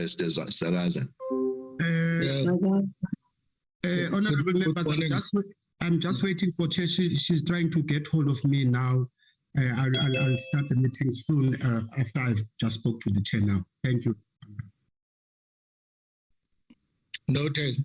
Mr. Saraza. Honorable members, I'm just waiting for Chair. She's trying to get hold of me now. I'll start the meeting soon after I've just spoke to the Chair now. Thank you. Noted.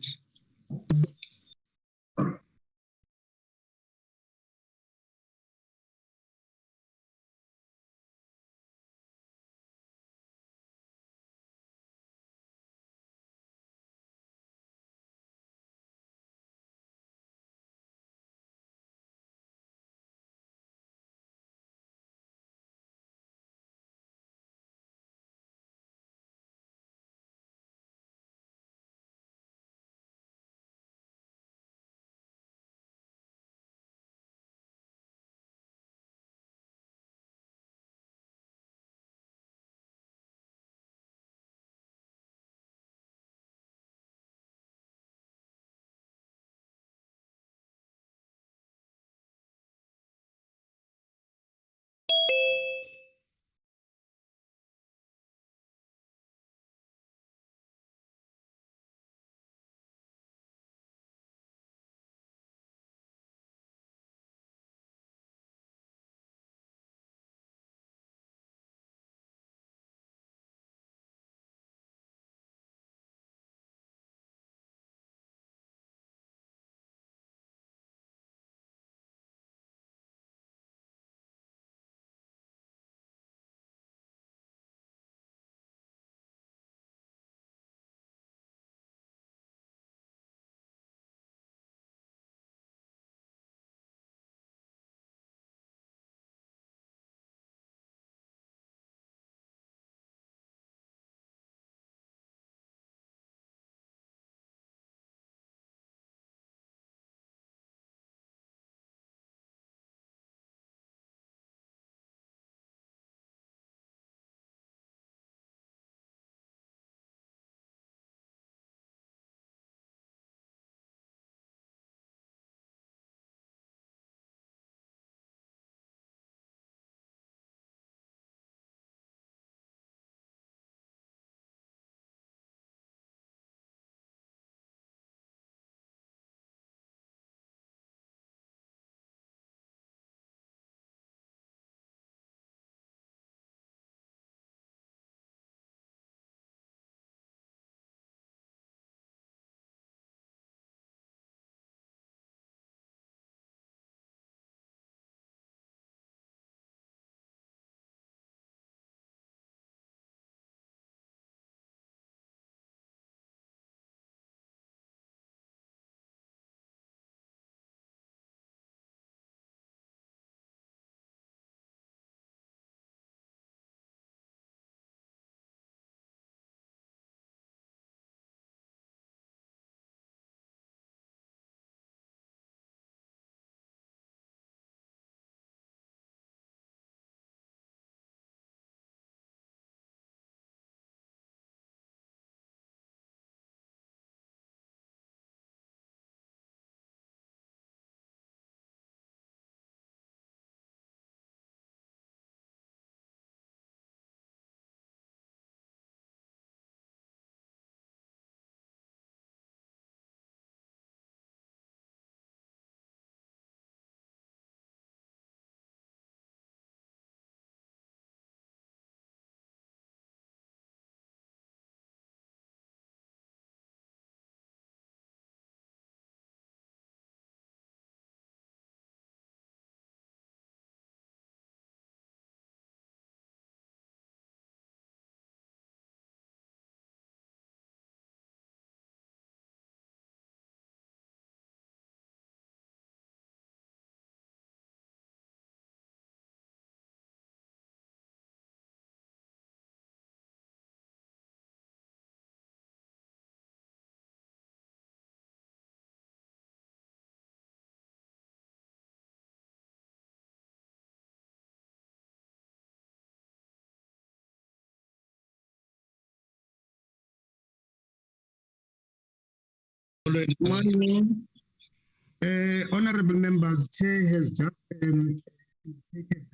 Honorable members, Chair has just indicated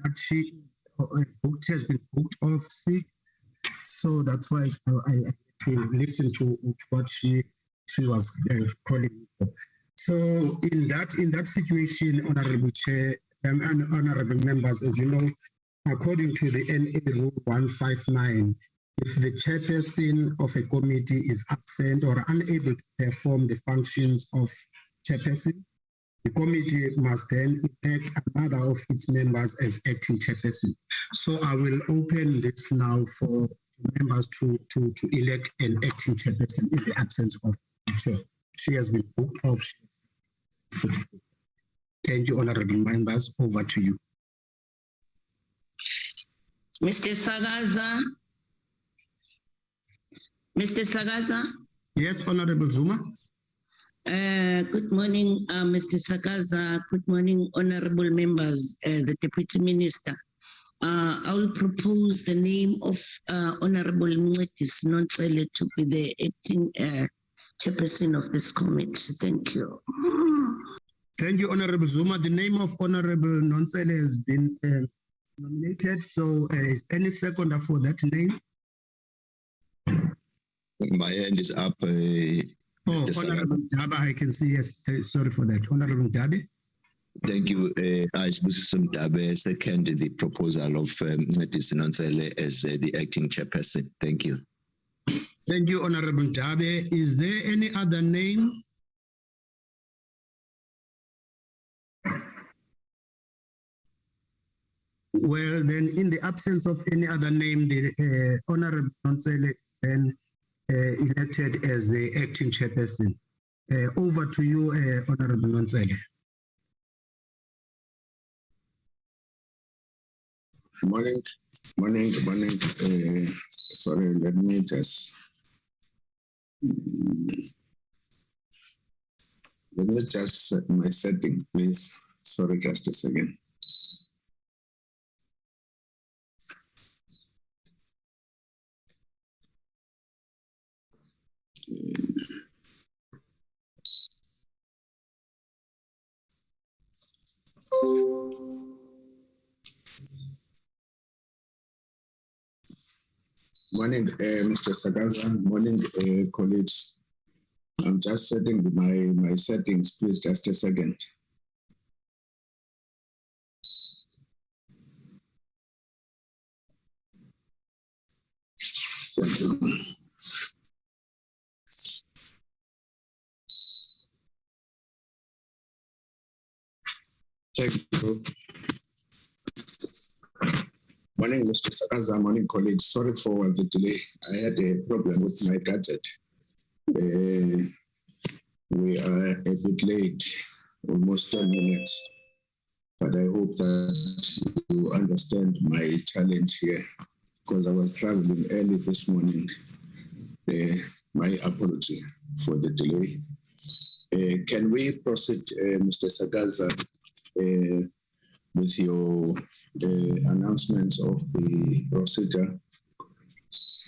that she has been booked off sick, so that's why I listen to what she was calling for. So in that situation, Honorable Chair and honorable members, as you know, according to the NA Rule 159, if the chairperson of a committee is absent or unable to perform the functions of chairperson, the committee must then elect another of its members as acting chairperson. So I will open this now for members to elect an acting chairperson in the absence of the chair. She has been booked off. Thank you, honorable members. Over to you. Mr. Sagaza. Mr. Sagaza. Yes, Honorable Zuma. Good morning, Mr. Sagaza. Good morning, honorable members, the Deputy Minister. I will propose the name of Honorable Monies Nontsele to be the acting chairperson of this committee. Thank you. Thank you, Honorable Zuma. The name of Honorable Nontsele has been nominated. So is any seconder for that name? My hand is up. Honorable Daba, I can see. Yes, sorry for that. Honorable Dabe. Thank you. I Dabe second the proposal of Monies Nontsele as the acting chairperson. Thank you. Thank you, Honorable Dabe. Is there any other name? Well, then, in the absence of any other name, the Honorable Nontsele then elected as the acting chairperson. Over to you, Honorable Nontsele. Morning. Sorry, let me just set my setting, please. Sorry, just a second. Morning, Mr. Sagaza. Morning, colleagues. I'm just setting my settings, please, just a second. Thank you. Thank you. Morning, Mr. Sagaza. Morning, colleagues. Sorry for the delay. I had a problem with my gadget. We are a bit late, almost 10 minutes, but I hope that you understand my challenge here because I was traveling early this morning. My apology for the delay. Can we proceed, Mr. Sagaza, with your announcements of the procedure?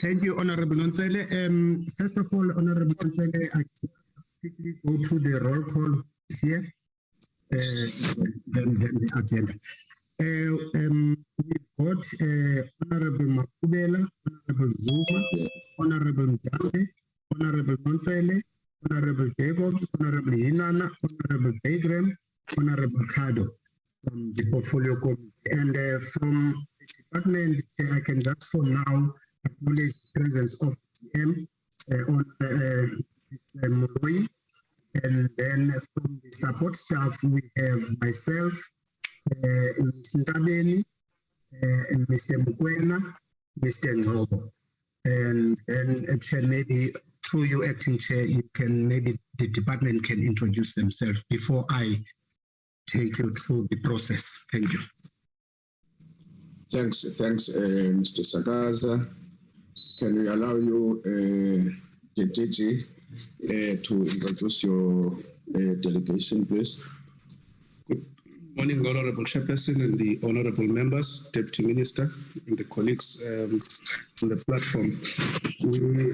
Thank you, Honorable Nontsele. First of all, Honorable Nontsele, I quickly go through the roll call here, then the agenda. We've got Honorable Makubela, Honorable Zuma, Honorable Mdambe, Honorable Nontsele, Honorable Jacobs, Honorable Hinana, Honorable Bagram, Honorable Kado from the Portfolio Committee. And from the department, I can just for now acknowledge the presence of PM on Ms. Moloi. And then from the support staff, we have myself, Ms. Ntabeni, and Mr. Mukwena, Mr. Ngobo. And then Chair, maybe through you, Acting Chair, you can, maybe the department can introduce themselves before I take you through the process. Thank you. Thanks, Mr. Sagaza. Can we allow you, the DG, to introduce your delegation, please? Good morning, Honorable Chairperson and the honorable members, Deputy Minister, and the colleagues on the platform. We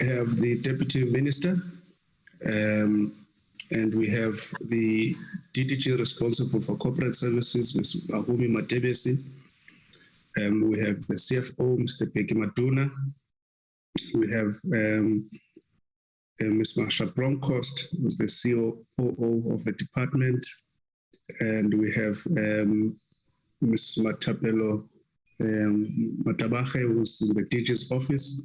have the Deputy Minister, and we have the DDG responsible for corporate services, Ms. Mahumi Matebesi. We have the CFO, Mr. Beki Maduna. We have Ms. Marsha Bronkhorst, who's the COO of the department. And we have Ms. Matapelo Matabache, who's in the DG's office.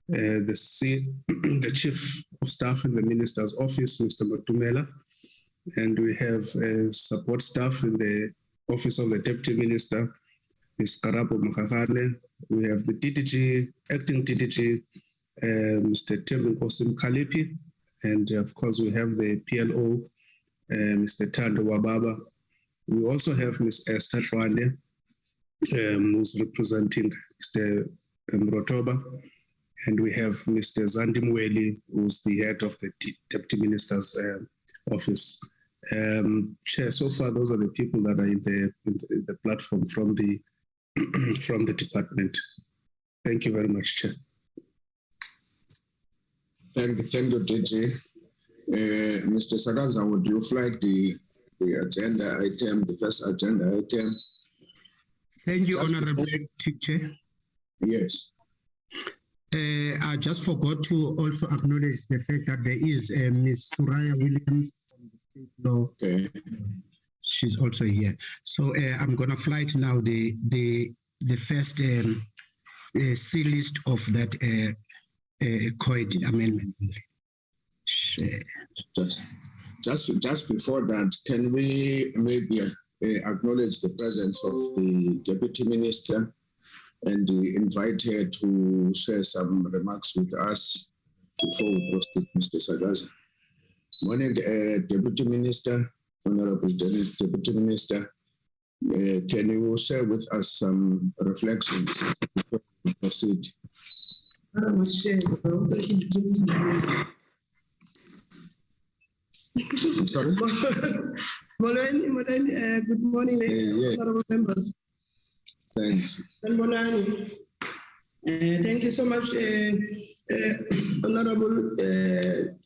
The Chief of Staff in the Minister's office, Mr. Matumela. And we have support staff in the Office of the Deputy Minister, Ms. Karabo Mukagane. We have the DDG, acting DDG, Mr. Tembukosim Kalipi. And of course, we have the PLO, Mr. Tando Wababa. We also have Ms. Esther Rwande, who's representing Mr. Mrotoba. And we have Mr. Zandi Mweli, who's the head of the Deputy Minister's office. Chair, so far, those are the people that are in the platform from the from the department. Thank you very much, Chair. Thank you, DG. Mr. Sagaza, would you flag the agenda item, the first agenda item? Thank you, Honorable Chair. Yes. I just forgot to also acknowledge the fact that there is Ms. Suraya Williams from the state law. Okay. She's also here. So I'm going to flight now the first C list of that COID amendment. Just before that, can we maybe acknowledge the presence of the Deputy Minister and invite her to share some remarks with us before we proceed, Mr. Sagaza. Morning, Deputy Minister, Honorable Deputy Minister. Can you share with us some reflections before we proceed? Sorry. Good morning, honorable members. Thanks. Thank you so much, Honorable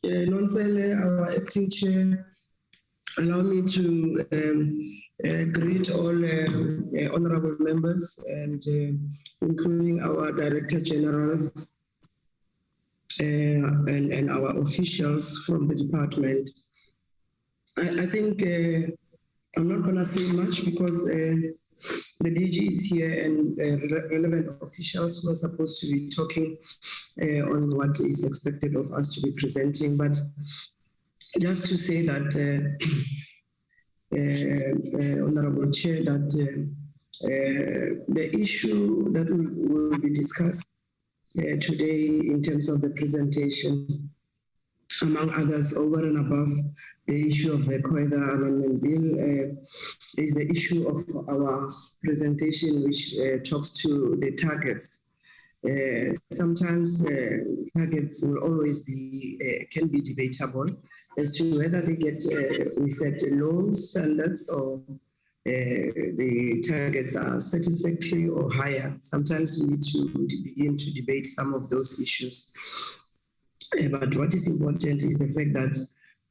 Nonsele, our acting chair. Allow me to greet all honorable members and including our Director General and our officials from the department. I think I'm not going to say much because the DG is here and relevant officials who are supposed to be talking on what is expected of us to be presenting. But just to say that, Honorable Chair, that the issue that we will be discussing today in terms of the presentation, among others, over and above the issue of the COIDA Amendment Bill, is the issue of our presentation, which talks to the targets. Sometimes targets will always be, can be debatable as to whether they get, we set low standards or the targets are satisfactory or higher. Sometimes we need to begin to debate some of those issues. But what is important is the fact that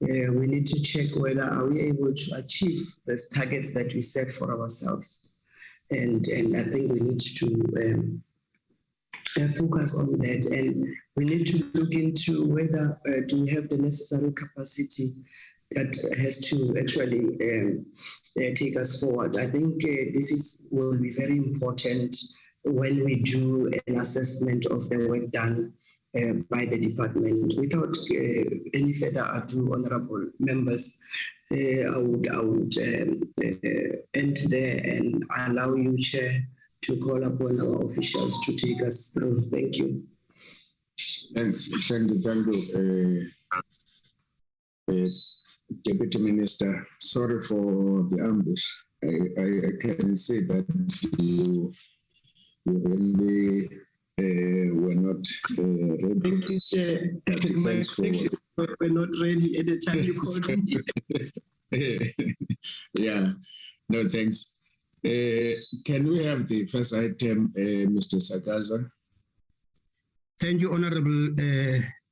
we need to check whether are we able to achieve those targets that we set for ourselves. And I think we need to focus on that. And we need to look into whether do we have the necessary capacity that has to actually take us forward. I think this will be very important when we do an assessment of the work done by the department. Without any further ado, honorable members, I would end there and allow you, Chair, to call upon our officials to take us through. Thank you. Thanks. Thank you. Deputy Minister, sorry for the ambush. I can say that you really were not ready. Thank you, Chair. We're not ready at the time you called me. Yeah, no, thanks. Can we have the first item, Mr. Sagaza? Thank you, Honorable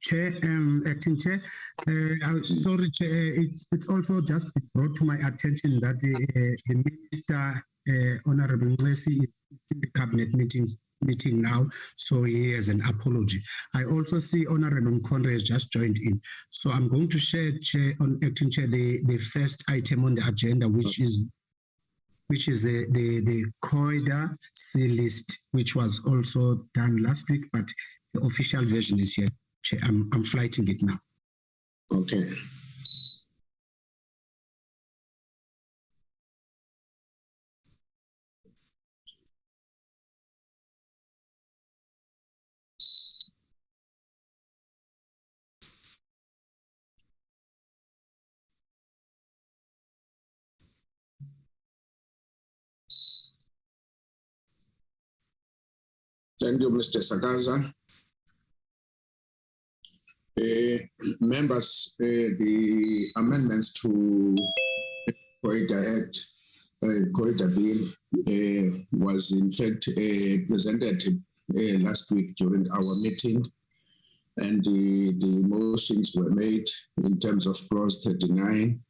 Chair, Acting Chair. I'm sorry, Chair, it's also just brought to my attention that the Minister, Honorable Mwesi, is in the cabinet meetings. meeting now, so he has an apology. I also see Honorable Mkonre has just joined in. So I'm going to share, Chair, on Acting Chair, the first item on the agenda, which is the COIDA C list, which was also done last week, but the official version is here. Chair, I'm flighting it now. Okay. Thank you, Mr. Sakaza. Members, the amendments to COIDA Act, COIDA Bill, was in fact presented last week during our meeting, and the motions were made in terms of clause 39,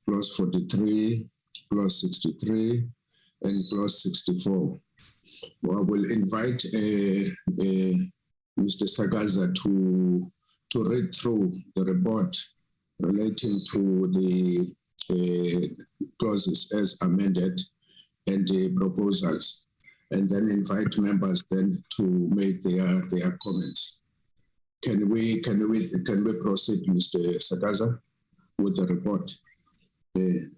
clause 43, clause 63, and clause 64. Well, I will invite Mr. Sakaza to read through the report relating to the clauses as amended and the proposals, and then invite members then to make their comments. Can we proceed, Mr. Sakaza, with the report in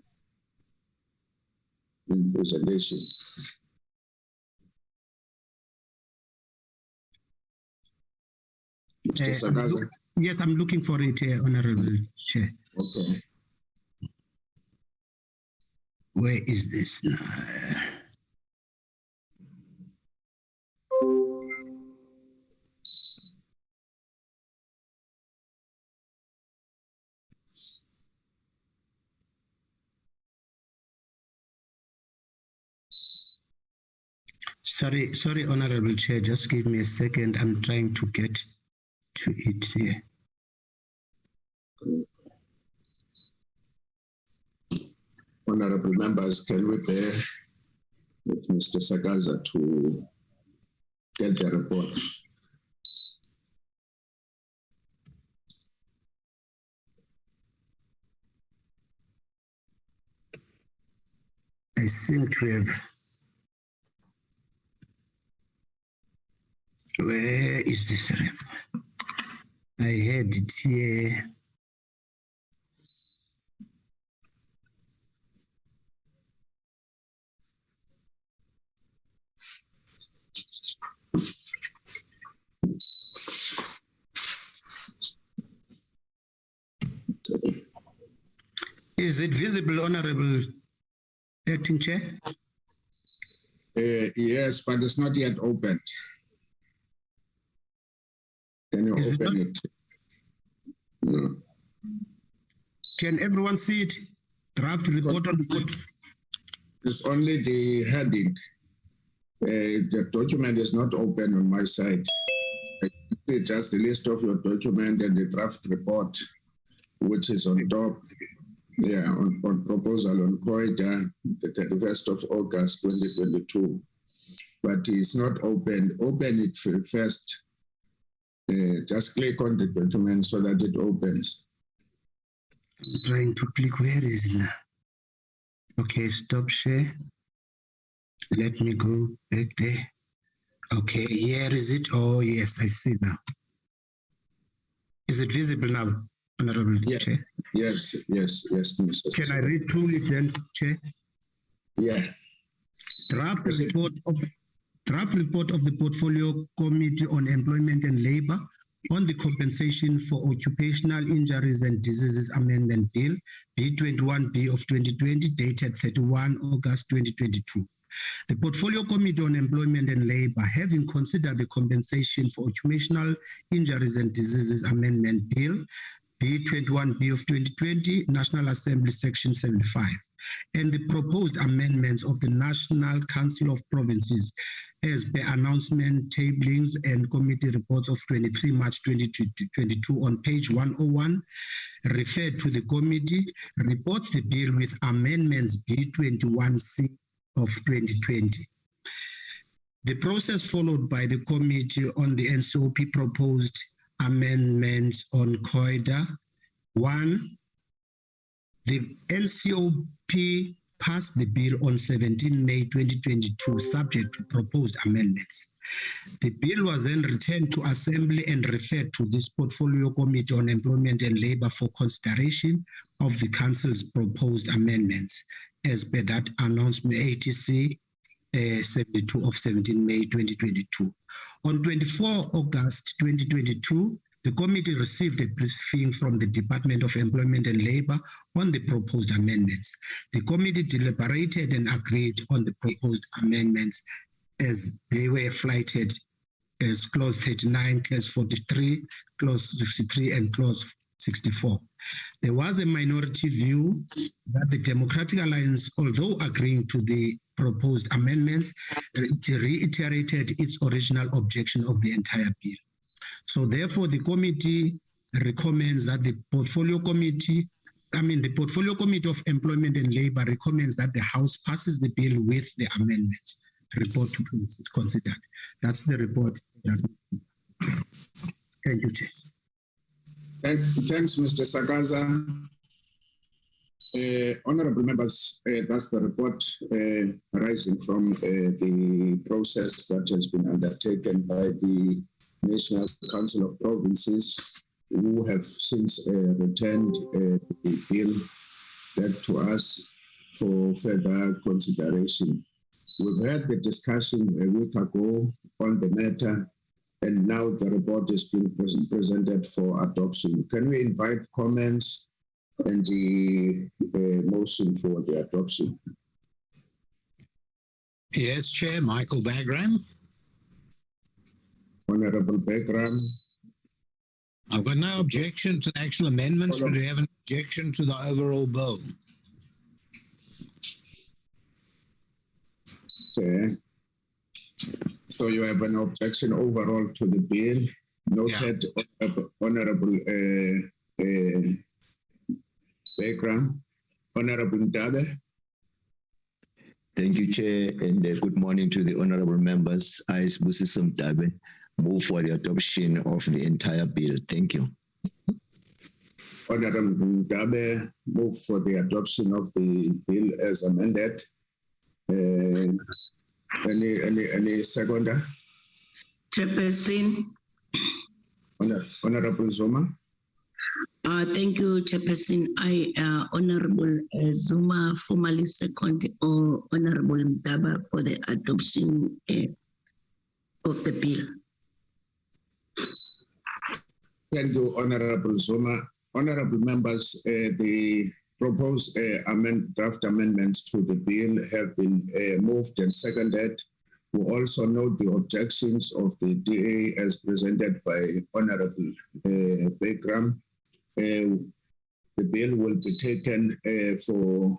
presentation? Mr. Sakaza? Yes, I'm looking for it, Honorable Chair. Okay. Where is this now? Sorry, Honorable Chair, just give me a second. I'm trying to get to it here. Honorable members, can we bear with Mr. Sakaza to get the report? I seem to have. Where is this rep? I had it here. Is it visible, Honorable Acting Chair? Yes, but it's not yet opened. Can you open it? No. Can everyone see it? Draft report on the board. It's only the heading. The document is not open on my side. I can see just the list of your document and the draft report, which is on top. Yeah, on proposal on COIDA, the 31st of August, 2022. But it's not open. Open it first. Just click on the document so that it opens. I'm trying to click. Where is it now? Okay, stop share. Let me go back there. Okay, here is it. Oh, yes, I see now. Is it visible now, Honorable Chair? Yes, Mr. Can I read through it then, Chair? Yeah. Draft report of the Portfolio Committee on Employment and Labour on the Compensation for Occupational Injuries and Diseases Amendment Bill, B21B of 2020, dated 31 August 2022. The Portfolio Committee on Employment and Labour, having considered the Compensation for Occupational Injuries and Diseases Amendment Bill, B21B of 2020, National Assembly Section 75, and the proposed amendments of the National Council of Provinces as per announcement, tablings, and committee reports of 23 March 2022 on page 101, referred to the committee, reports the bill with amendments B21C of 2020. The process followed by the committee on the NCOP proposed amendments on COIDA. 1, the NCOP passed the bill on 17 May 2022, subject to proposed amendments. The bill was then returned to Assembly and referred to this Portfolio Committee on Employment and Labour for consideration of the Council's proposed amendments, as per that announcement ATC 72 of 17 May 2022. On 24 August 2022, the committee received a briefing from the Department of Employment and Labour on the proposed amendments. The committee deliberated and agreed on the proposed amendments as they were flighted as Clause 39, Clause 43, Clause 63, and Clause 64. There was a minority view that the Democratic Alliance, although agreeing to the proposed amendments, it reiterated its original objection of the entire bill. So therefore, the committee recommends that the Portfolio Committee of Employment and Labour recommends that the House passes the bill with the amendments. Report to be considered. That's the report. Thank you, Chair. Thanks, Mr. Sakaza. Honorable members, that's the report arising from the process that has been undertaken by the National Council of Provinces, who have since returned the bill back to us for further consideration. We've had the discussion a week ago on the matter, and now the report is being presented for adoption. Can we invite comments and the motion for the adoption? Yes, Chair. Michael Bagram. Honorable Bagram. I've got no objection to the actual amendments, but we have an objection to the overall bill. Okay. So you have an objection overall to the bill. Noted, yeah. Honorable Bagram. Honorable Ndabe. Thank you, Chair, and good morning to the honorable members. I, Busisum Ndabe, move for the adoption of the entire bill. Thank you. Honorable Ndabe, move for the adoption of the bill as amended. Any seconder? Chairperson. Honorable Zuma. Thank you, Chairperson. I, Honorable Zuma, formally second Honorable Ndabe for the adoption of the bill. Thank you, Honorable Zuma. Honorable members, the proposed draft amendments to the bill have been moved and seconded. We also note the objections of the DA as presented by Honorable Bagram. The bill will be taken for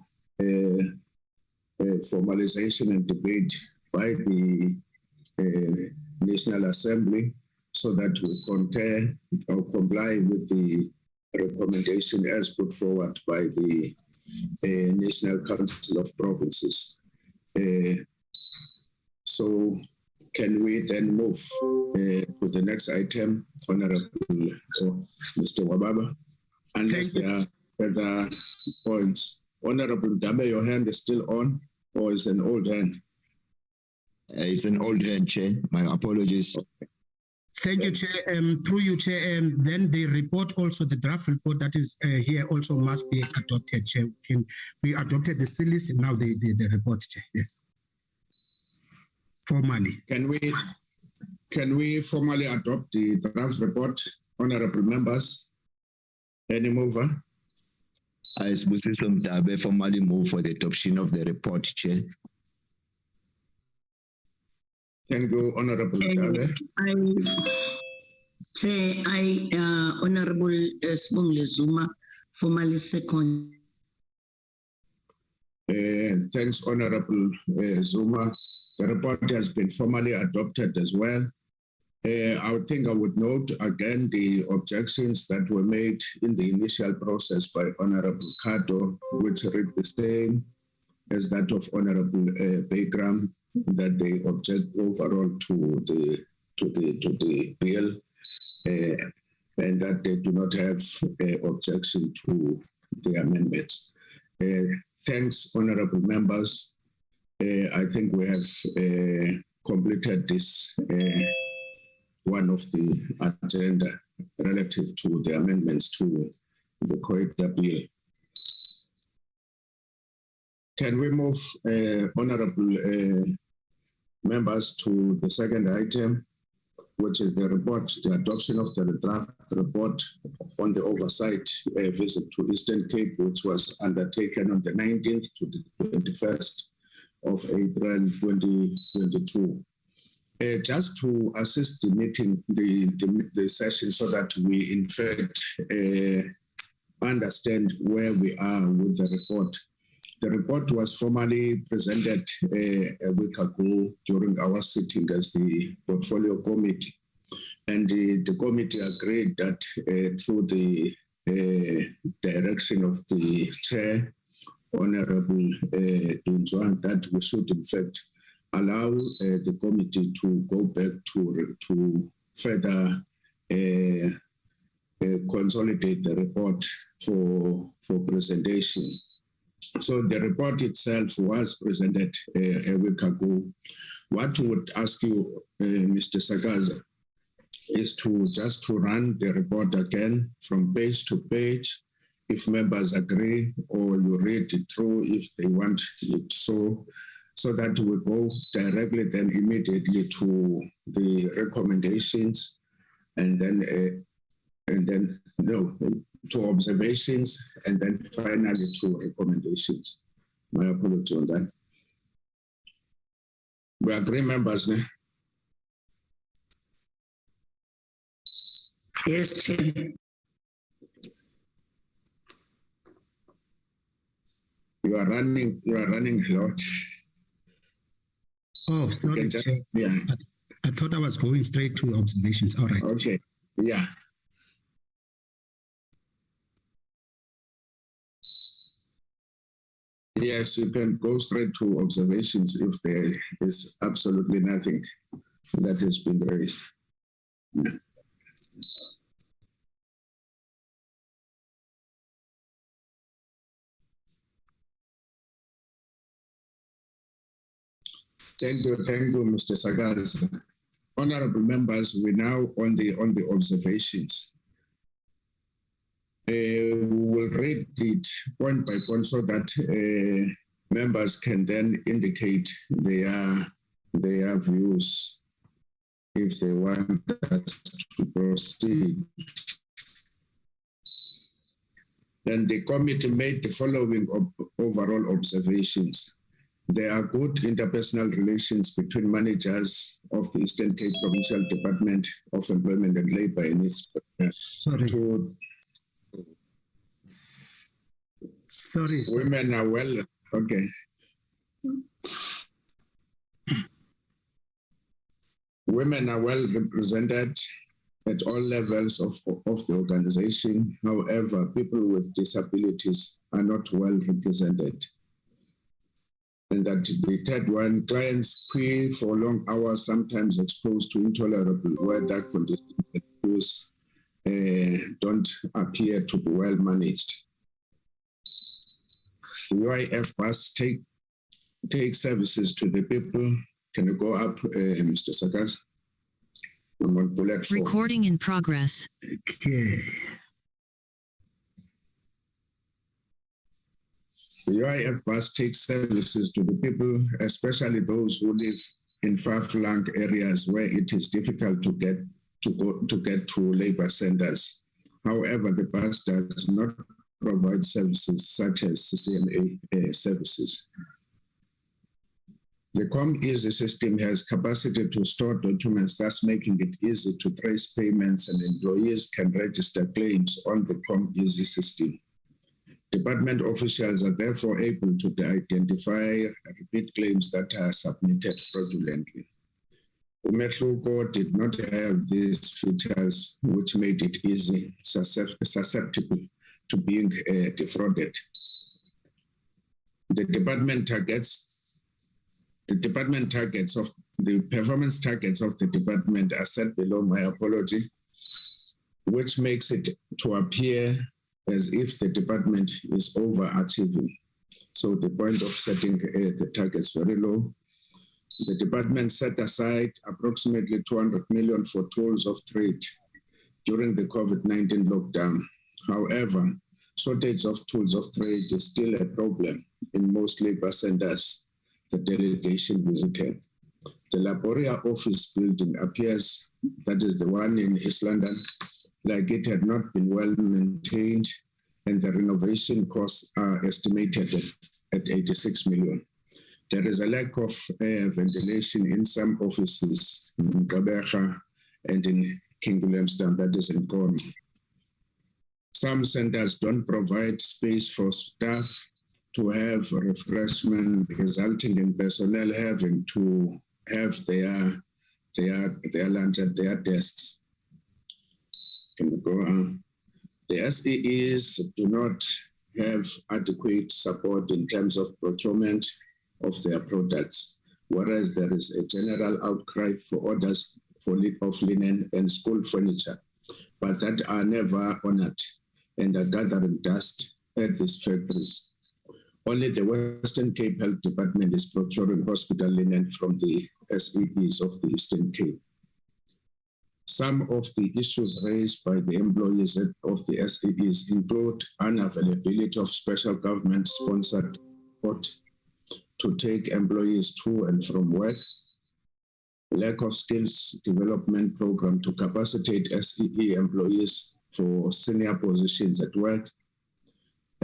formalization and debate by the National Assembly so that we concur or comply with the recommendation as put forward by the National Council of Provinces. So can we then move to the next item, Honorable Mr. Wababa? Unless there are further points. Honorable Ndabe, your hand is still on, or is an old hand? It's an old hand, Chair. My apologies. Okay. Thank you, Chair. Through you, Chair. Then the report, also the draft report that is here, also must be adopted, Chair. We adopted the series, now the report, Chair. Yes. Formally. Can we formally adopt the draft report, honorable members? Any mover? I, Busisum Ndabe, formally move for the adoption of the report, Chair. Thank you, Honorable Ndabe. Chair, Honorable Sibongile Zuma, formally second. Thanks, Honorable Zuma. The report has been formally adopted as well. I think I would note again the objections that were made in the initial process by Honorable Kato, which read the same as that of Honorable Bagram. that they object overall to the bill, and that they do not have objection to the amendments. Thanks, honorable members. I think we have completed this one of the agenda relative to the amendments to the COIDA bill. Can we move, honorable members, to the second item, which is the report, the adoption of the draft report on the oversight visit to Eastern Cape, which was undertaken on the 19th to the 21st of April 2022. Just to assist the meeting, the session, so that we in fact understand where we are with the report. The report was formally presented a week ago during our sitting as the portfolio committee. And the committee agreed that through the direction of the chair, Honorable Dunzwan, that we should in fact allow the committee to go back to further consolidate the report for presentation. So the report itself was presented a week ago. What we would ask you, Mr. Sakaza, is to just to run the report again from page to page, if members agree, or you read it through if they want it so that we go directly then immediately to the recommendations, and then to observations, and then finally to recommendations. My apology on that. We agree, members? Ne? Yes, Chair. You are running a lot. Oh, sorry. Yeah. I thought I was going straight to observations. All right. Okay. Yeah. Yes, you can go straight to observations if there is absolutely nothing that has been raised. Yeah. Thank you, Mr. Sagas. Honorable members, we're now on the observations. We will read it point by point so that members can then indicate their views if they want us to proceed. Then the committee made the following overall observations. There are good interpersonal relations between managers of the Eastern Cape Provincial Department of Employment and Labour and its Sorry. Women are well, okay. Women are well represented at all levels of the organization. However, people with disabilities are not well represented. And that the third one, clients pay for long hours, sometimes exposed to intolerable weather conditions, don't appear to be well managed. The UIF bus take services to the people. Can you go up, Mr. Sakas? I'm on bullet 4. Recording in progress. Okay. The UIF bus takes services to the people, especially those who live in far-flung areas where it is difficult to get to labor centers. However, the bus does not provide services such as CCMA services. The ComEasy system has capacity to store documents, thus making it easy to trace payments, and employees can register claims on the ComEasy system. Department officials are therefore able to identify repeat claims that are submitted fraudulently. Umehluko did not have these features, which made it easy, susceptible to being defrauded. The department targets the department targets of the performance targets of the department are set below my apology, which makes it to appear as if the department is overachieving. So the point of setting the targets very low. The department set aside approximately 200 million for tools of trade during the COVID-19 lockdown. However, shortage of tools of trade is still a problem in most labor centers the delegation visited. The Laboria office building appears, that is the one in East London, like it had not been well maintained, and the renovation costs are estimated at 86 million. There is a lack of ventilation in some offices in Gqeberha and in King Williamstown, that is in Corn. Some centers don't provide space for staff to have refreshment, resulting in personnel having to have their lunch at their desks. Can we go on? The SEEs do not have adequate support in terms of procurement of their products, whereas there is a general outcry for orders of linen and school furniture, but that are never honored and are gathering dust at these factories. Only the Western Cape Health Department is procuring hospital linen from the SEEs of the Eastern Cape. Some of the issues raised by the employees of the SEEs include unavailability of special government-sponsored support to take employees to and from work, lack of skills development program to capacitate SEE employees for senior positions at work.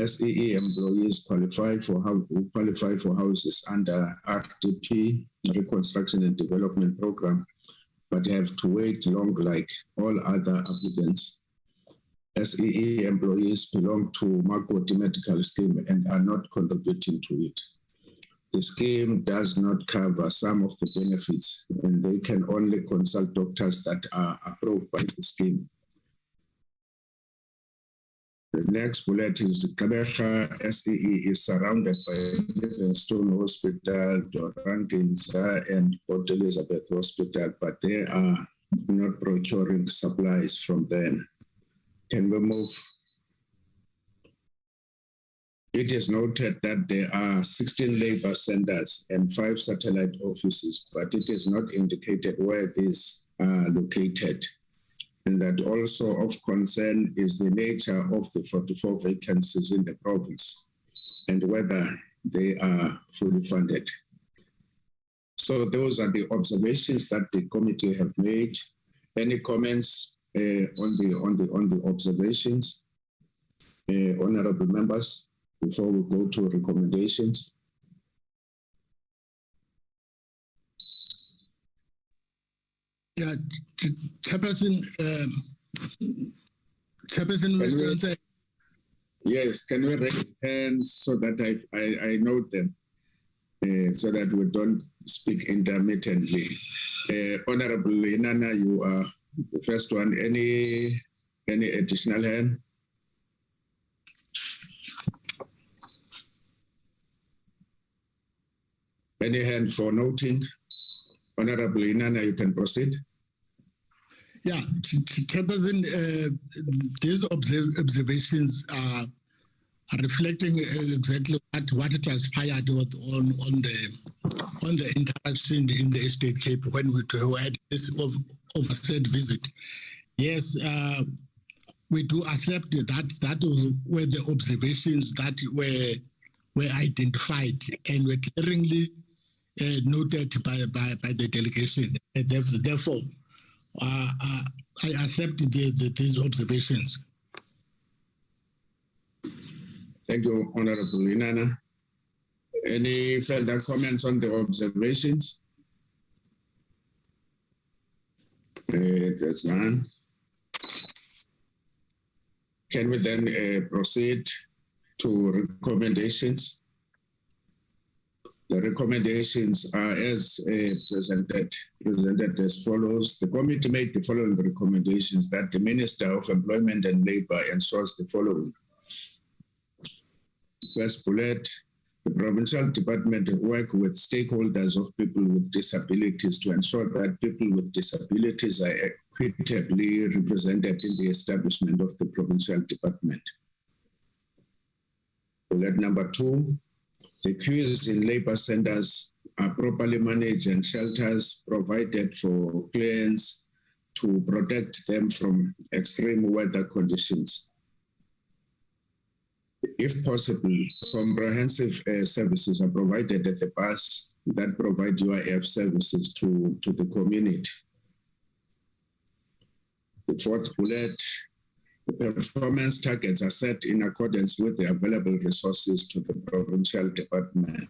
SEE employees qualify for houses under RDP, Reconstruction and Development Program, but have to wait long like all other applicants. SEE employees belong to Makoti Medical Scheme and are not contributing to it. The scheme does not cover some of the benefits, and they can only consult doctors that are approved by the scheme. The next bullet is Gqeberha SEE is surrounded by Livingstone Hospital, Dorankinsa, and Port Elizabeth Hospital, but they are not procuring supplies from them. Can we move? It is noted that there are 16 labor centers and 5 satellite offices, but it is not indicated where these are located. And that also of concern is the nature of the 44 vacancies in the province and whether they are fully funded. So those are the observations that the committee have made. Any comments on the observations, honorable members, before we go to recommendations? Yeah, Chairperson, Mr. Nse. Yes, can we raise hands so that I note them, so that we don't speak intermittently? Honorable Inana, you are the first one. Any additional hand? Any hand for noting? Honorable Inana, you can proceed. Yeah, Chairperson, these observations are reflecting exactly what transpired on the interaction in the Estate Cape when we had this oversight visit. Yes, we do accept that were the observations that were identified and were clearly noted by the delegation. Therefore, I accept these observations. Thank you, Honorable Inana. Any further comments on the observations? That's none. Can we then proceed to recommendations? The recommendations are as presented as follows. The committee made the following recommendations: that the Minister of Employment and Labour ensures the following. First bullet, The provincial department work with stakeholders of people with disabilities to ensure that people with disabilities are equitably represented in the establishment of the provincial department. Bullet number 2, the queues in labor centers are properly managed and shelters provided for clients to protect them from extreme weather conditions. If possible, comprehensive services are provided at the bus that provide UIF services to the community. The 4th bullet, the performance targets are set in accordance with the available resources to the provincial department.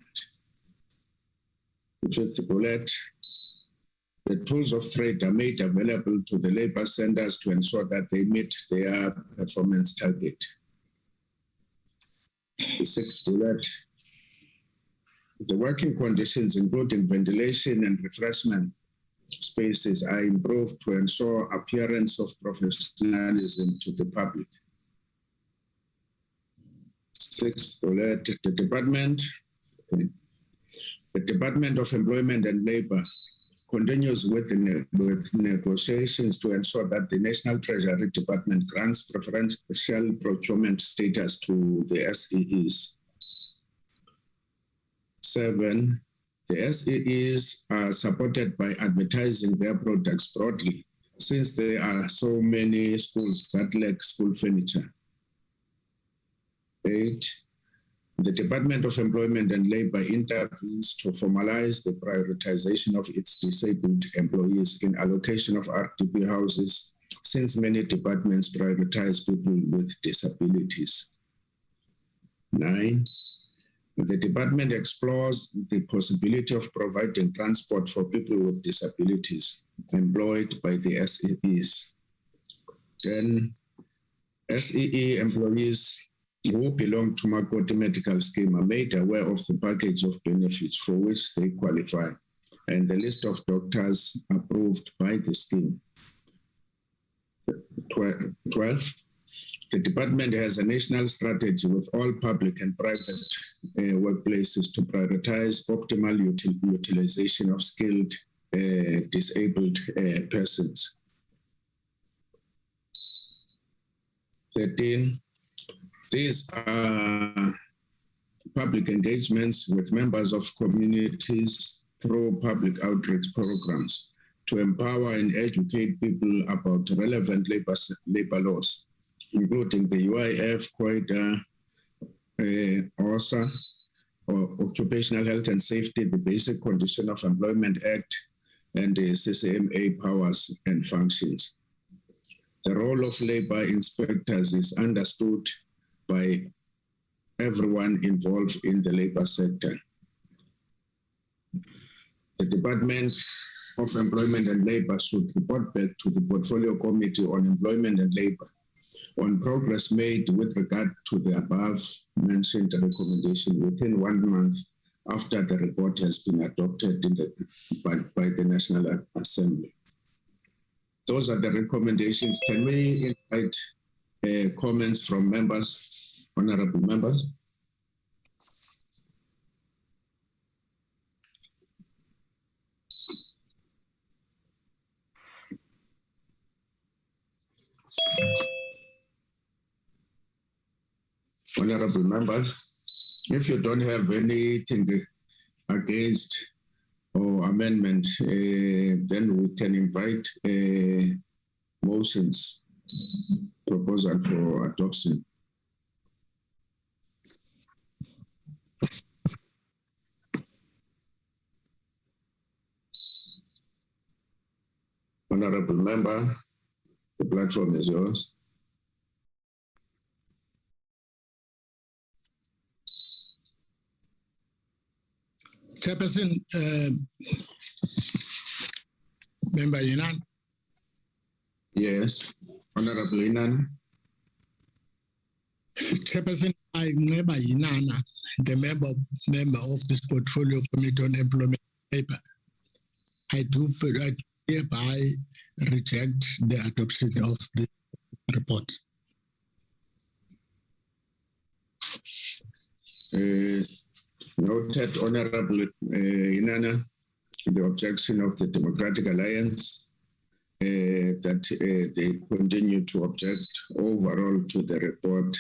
The 5th bullet, the tools of trade are made available to the labor centers to ensure that they meet their performance target. The 6th bullet, the working conditions, including ventilation and refreshment spaces, are improved to ensure appearance of professionalism to the public. 6th bullet, the Department of Employment and Labor continues with negotiations to ensure that the National Treasury Department grants preferential procurement status to the SEEs. 7, the SEEs are supported by advertising their products broadly, since there are so many schools that lack school furniture. 8, the Department of Employment and Labor intervenes to formalize the prioritization of its disabled employees in allocation of RDP houses, since many departments prioritize people with disabilities. 9, the department explores the possibility of providing transport for people with disabilities employed by the SEEs. 10, SEE employees who belong to Makoti Medical Scheme are made aware of the package of benefits for which they qualify and the list of doctors approved by the scheme. 12, the department has a national strategy with all public and private workplaces to prioritize optimal utilization of skilled disabled persons. 13, these are public engagements with members of communities through public outreach programs to empower and educate people about relevant labor laws, including the UIF, COIDA, OSA, or Occupational Health and Safety, the Basic Condition of Employment Act, and the CCMA powers and functions. The role of labor inspectors is understood by everyone involved in the labor sector. The Department of Employment and Labor should report back to the Portfolio Committee on Employment and Labor on progress made with regard to the above mentioned recommendation within 1 month after the report has been adopted by the National Assembly. Those are the recommendations. Can we invite comments from members, honorable members? Honorable members, if you don't have anything against or amendment, then we can invite motions, proposal for adoption. Honorable member, the platform is yours. Chairperson, Member Yinan. Yes, Honorable Yinan. Chairperson, Member Yinana, the member of this Portfolio Committee on Employment and Labor. I hereby reject the adoption of the report. Noted, Honorable Inana, the objection of the Democratic Alliance, that they continue to object overall to the report.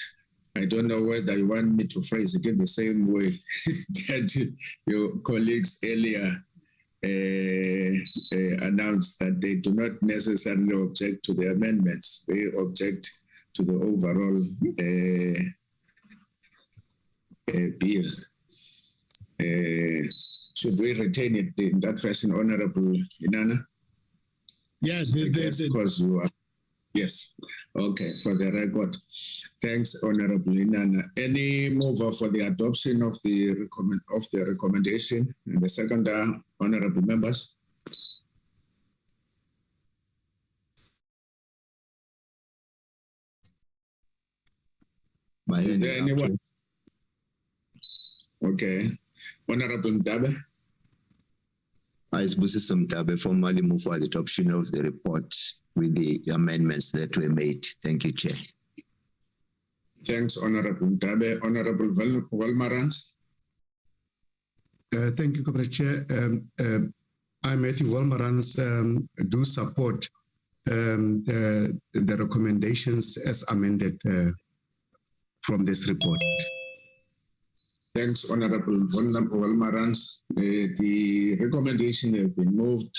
I don't know whether you want me to phrase it in the same way that your colleagues earlier announced, that they do not necessarily object to the amendments, they object to the overall bill. Should we retain it in that fashion, Honorable Inana? Yeah, because you are. Yes. Okay, for the record. Thanks, Honorable Inana. Any mover for the adoption of the recommendation? And the second, honorable members. My hand Is there is up. anyone? Okay. Honorable Ndabe. I, Busisi Mtabe, formally move for the adoption of the report with the amendments that were made. Thank you, Chair. Thanks, Honorable Ndabe. Honorable Wolmarans. Thank you, Comrade Chair. I, Matthew Wolmarans, do support the recommendations as amended from this report. Thanks, Honorable Wolmarans. The recommendation has been moved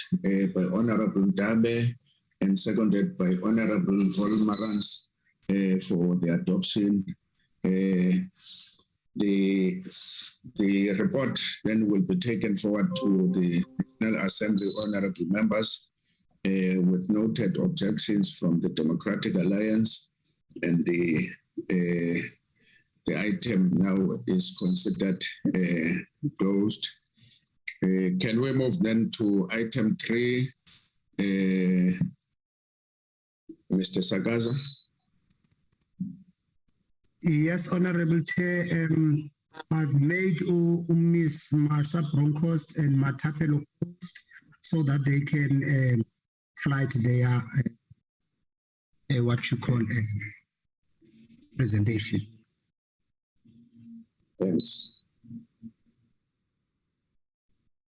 by Honorable Ndabe and seconded by Honorable Wolmarans for the adoption. The report then will be taken forward to the National Assembly honorable members with noted objections from the Democratic Alliance, and the item now is considered closed. Can we move then to item 3, Mr. Sagaza? Yes, Honorable Chair. I've made Ms. Marsha Bronkhorst and Matapelo post so that they can flight their what you call a presentation. Thanks.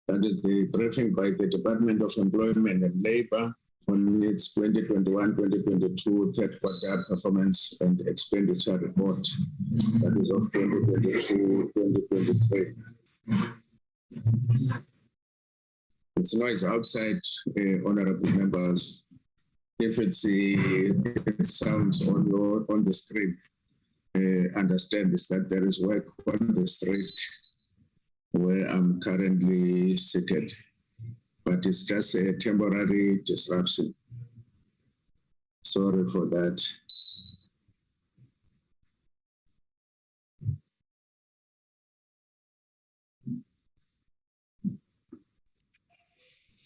That is the briefing by the Department of Employment and Labor on its 2021-2022 third quarter performance and expenditure report. That is of 2022-2023. It's noise outside, honorable members. If it sounds on the street, understand is that there is work on the street where I'm currently seated, but it's just a temporary disruption. Sorry for that.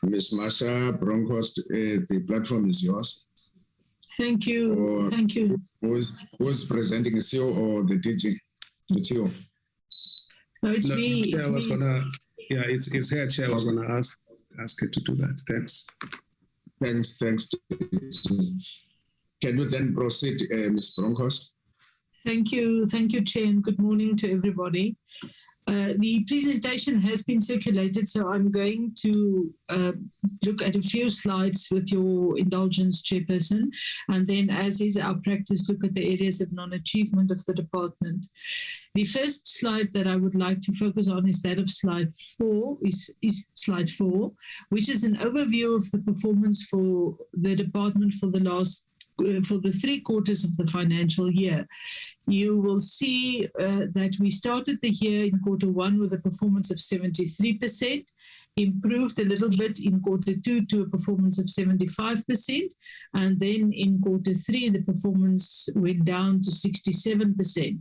Ms. Marsha Bronkhorst, the platform is yours. Thank you. Thank you. Who's presenting, CEO or the DG? The CEO. No, it's me. Chair was gonna, it's her. Chair was gonna ask her to do that. Thanks. Thanks. Can you then proceed, Ms. Bronkhorst? Thank you, Chair, and good morning to everybody. The presentation has been circulated, so I'm going to look at a few slides with your indulgence, Chairperson, and then, as is our practice, look at the areas of non-achievement of the department. The first slide that I would like to focus on is that of slide 4, is slide 4, which is an overview of the performance for the department for the 3 quarters of the financial year. You will see that we started the year in Q1 with a performance of 73%, improved a little bit in Q2 to a performance of 75%, and then in Q3 the performance went down to 67%.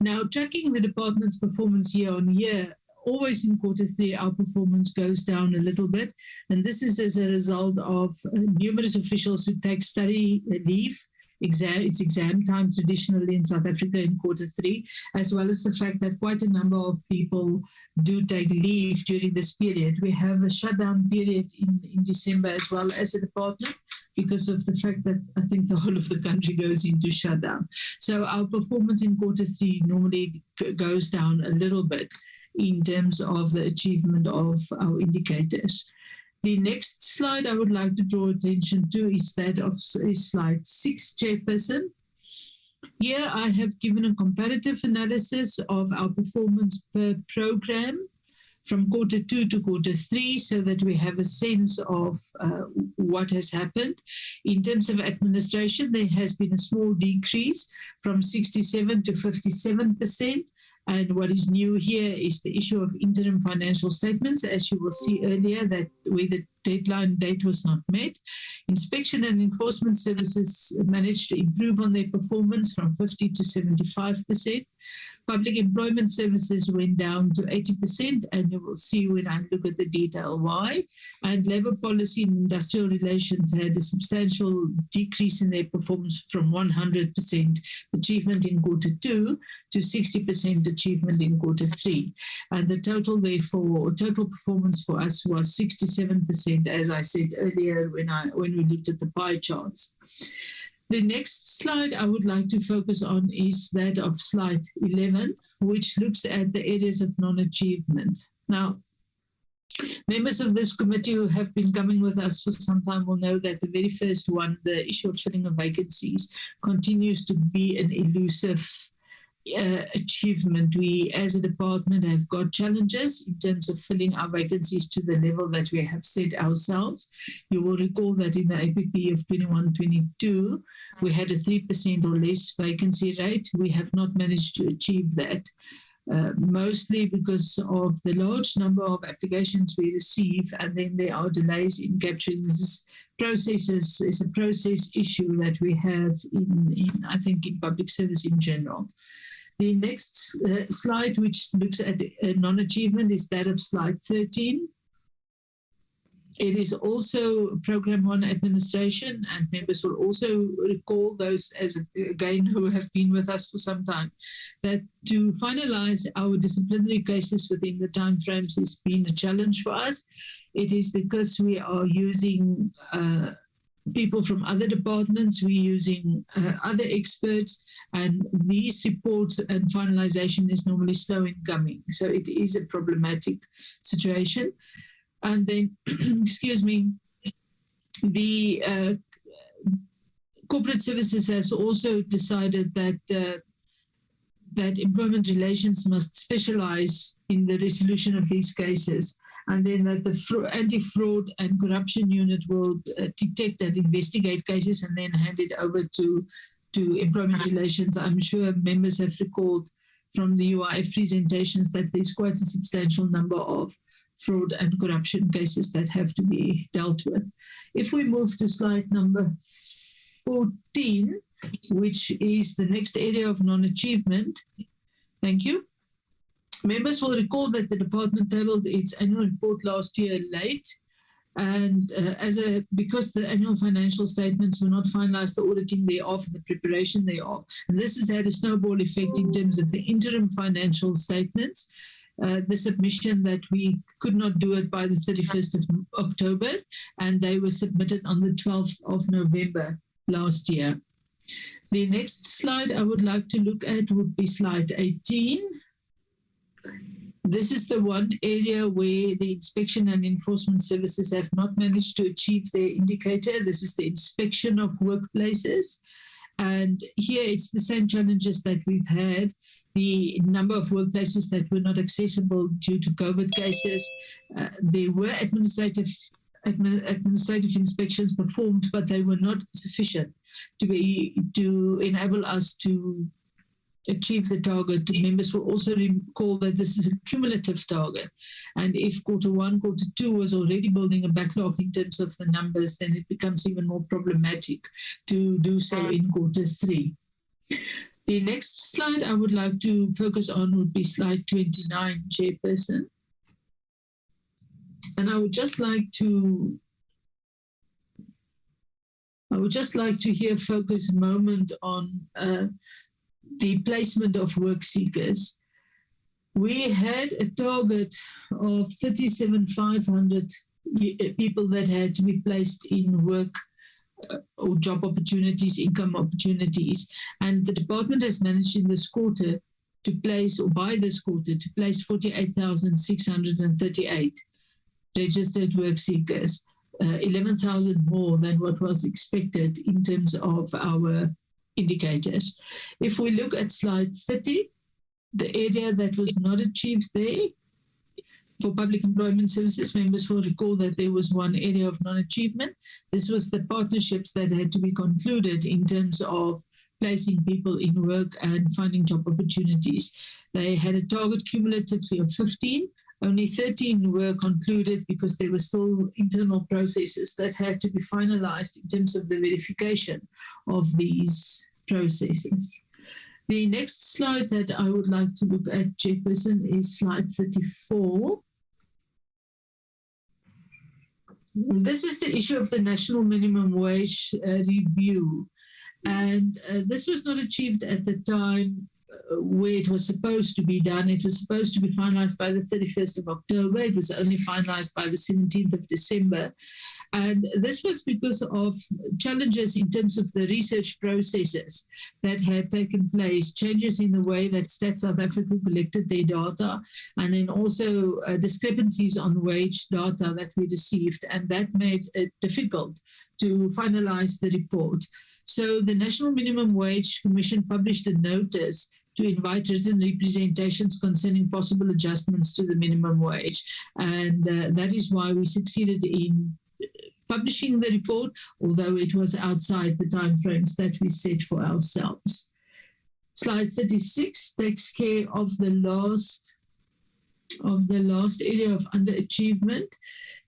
Now, tracking the department's performance year on year, always in Q3 our performance goes down a little bit, and this is as a result of numerous officials who take study leave. It's exam time traditionally in South Africa in Q3, as well as the fact that quite a number of people do take leave during this period. We have a shutdown period in December as well as a department, because of the fact that I think the whole of the country goes into shutdown. So our performance in Q3 normally goes down a little bit. in terms of the achievement of our indicators. The next slide I would like to draw attention to is that of slide 6, Chairperson. Here I have given a comparative analysis of our performance per program from Q2 to Q3 so that we have a sense of what has happened. In terms of administration, there has been a small decrease from 67 to 57%. And what is new here is the issue of interim financial statements, as you will see earlier, that where the deadline date was not met. Inspection and enforcement services managed to improve on their performance from 50 to 75%. Public employment services went down to 80%, and you will see when I look at the detail why. And labor policy and industrial relations had a substantial decrease in their performance from 100% achievement in Q2 to 60% achievement in Q3. And the total, therefore, total performance for us was 67%, as I said earlier when we looked at the pie charts. The next slide I would like to focus on is that of slide 11, which looks at the areas of non-achievement. Now, members of this committee who have been coming with us for some time will know that the very first one, the issue of filling of vacancies, continues to be an elusive achievement. We, as a department, have got challenges in terms of filling our vacancies to the level that we have set ourselves. You will recall that in the APP of 21-22, we had a 3% or less vacancy rate. We have not managed to achieve that, mostly because of the large number of applications we receive, and then there are delays in capturing this. Processes is a process issue that we have I think, in public service in general. The next slide, which looks at non-achievement, is that of slide 13. It is also Program 1 administration, and members will also recall those, again, who have been with us for some time, that to finalize our disciplinary cases within the timeframes has been a challenge for us. It is because we are using people from other departments, we're using other experts, and these reports and finalization is normally slow in coming. So it is a problematic situation. And then, excuse me, the corporate services has also decided that that employment relations must specialize in the resolution of these cases, and then that the anti-fraud and corruption unit will detect and investigate cases and then hand it over to employment relations. I'm sure members have recalled from the UIF presentations that there's quite a substantial number of fraud and corruption cases that have to be dealt with. If we move to slide number 14, which is the next area of non-achievement. Thank you. Members will recall that the department tabled its annual report last year late, and because the annual financial statements were not finalized, the auditing thereof and the preparation thereof. And this has had a snowball effect in terms of the interim financial statements. The submission that we could not do it by the 31st of October, and they were submitted on the 12th of November last year. The next slide I would like to look at would be slide 18. This is the one area where the inspection and enforcement services have not managed to achieve their indicator. This is the inspection of workplaces. And here it's the same challenges that we've had. The number of workplaces that were not accessible due to COVID cases. There were administrative inspections performed, but they were not sufficient to enable us to achieve the target. Members will also recall that this is a cumulative target, and if Q1, Q2 was already building a backlog in terms of the numbers, then it becomes even more problematic to do so in Q3. The next slide I would like to focus on would be slide 29, Chairperson. And I would just like to here focus a moment on the placement of work seekers. We had a target of 37,500 people that had to be placed in work or job opportunities, income opportunities. And the department has managed in this quarter to place, or by this quarter, to place 48,638 registered work seekers, 11,000 more than what was expected in terms of our indicators. If we look at slide 30, the area that was not achieved there, for public employment services, members will recall that there was one area of non-achievement. This was the partnerships that had to be concluded in terms of placing people in work and finding job opportunities. They had a target cumulatively of 15. Only 13 were concluded because there were still internal processes that had to be finalized in terms of the verification of these processes. The next slide that I would like to look at, Chairperson, is slide 34. This is the issue of the national minimum wage review. And this was not achieved at the time where it was supposed to be done. It was supposed to be finalized by the 31st of October. It was only finalized by the 17th of December. And this was because of challenges in terms of the research processes that had taken place, changes in the way that Stats South Africa collected their data, and then also discrepancies on wage data that we received. And that made it difficult to finalize the report. So the National Minimum Wage Commission published a notice to invite written representations concerning possible adjustments to the minimum wage. And that is why we succeeded in publishing the report, although it was outside the timeframes that we set for ourselves. Slide 36 takes care of the last area of underachievement.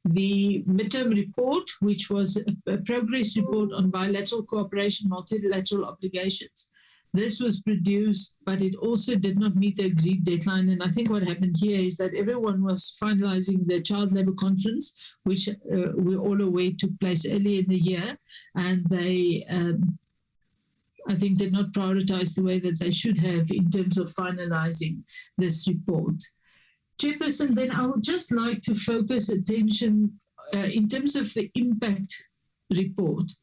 The midterm report, which was a progress report on bilateral cooperation, multilateral obligations. This was produced, but it also did not meet the agreed deadline. And I think what happened here is that everyone was finalizing the child labor conference, which we're all aware took place early in the year. And they, I think, did not prioritize the way that they should have in terms of finalizing this report. Chairperson, then I would just like to focus attention in terms of the impact report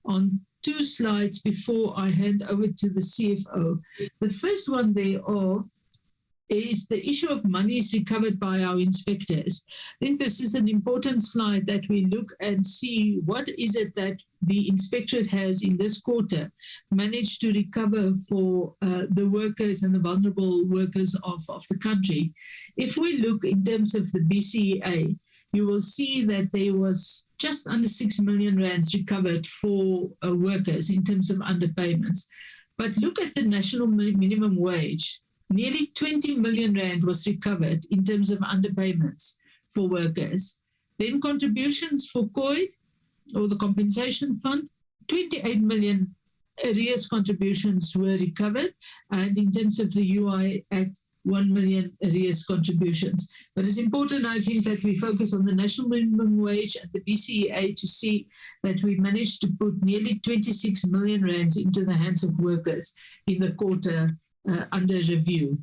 on two slides before I hand over to the CFO. The first one thereof is the issue of monies recovered by our inspectors. I think this is an important slide that we look and see what is it that the inspectorate has in this quarter managed to recover for the workers and the vulnerable workers of the country. If we look in terms of the BCEA, you will see that there was just under 6 million rands recovered for workers in terms of underpayments. But look at the national minimum wage. Nearly 20 million rand was recovered in terms of underpayments for workers. Then contributions for COID, or the compensation fund, 28 million arrears contributions were recovered. And in terms of the UI Act, 1 million arrears contributions. But it's important, I think, that we focus on the national minimum wage and the BCEA to see that we managed to put nearly 26 million rands into the hands of workers in the quarter under review.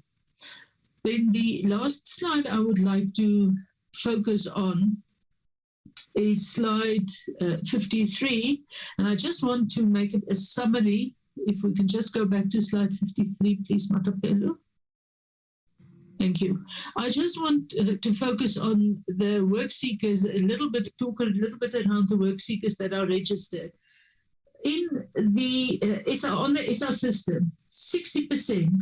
Then the last slide I would like to focus on is slide 53. And I just want to make it a summary. If we can just go back to slide 53, please, Matapelo. Thank you. I just want to focus on the work seekers a little bit, talk a little bit around the work seekers that are registered. In the on the SR system, 60%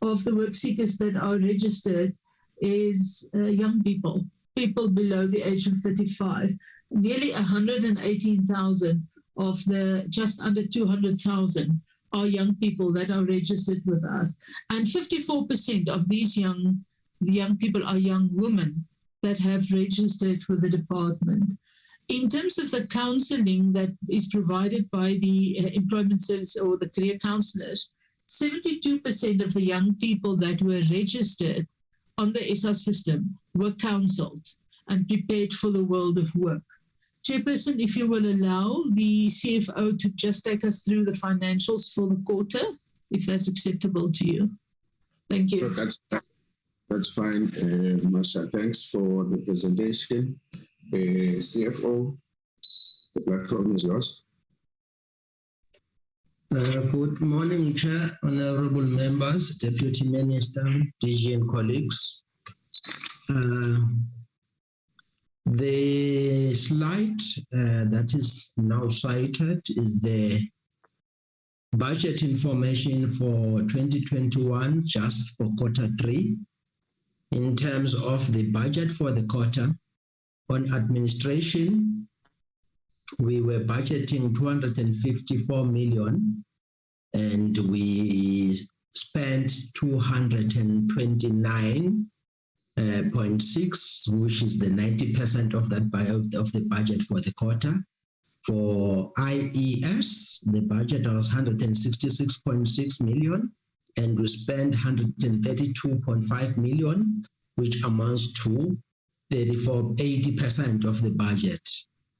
of the work seekers that are registered is young people, people below the age of 35. Nearly 118,000 of the just under 200,000 are young people that are registered with us. And 54% of these young people are young women that have registered with the department. In terms of the counseling that is provided by the employment service or the career counselors, 72% of the young people that were registered on the SR system were counseled and prepared for the world of work. Chairperson, if you will allow the CFO to just take us through the financials for the quarter, if that's acceptable to you. Thank you. That's fine, Masha. Thanks for the presentation. CFO, the platform is yours. Good morning, Chair, honorable members, Deputy Minister, DG and colleagues. The slide that is now cited is the budget information for 2021 just for Q3. In terms of the budget for the quarter, on administration, we were budgeting 254 million and we spent 229.6, which is the 90% of that of the budget for the quarter. For IES, the budget was 166.6 million and we spent 132.5 million, which amounts to 80% of the budget.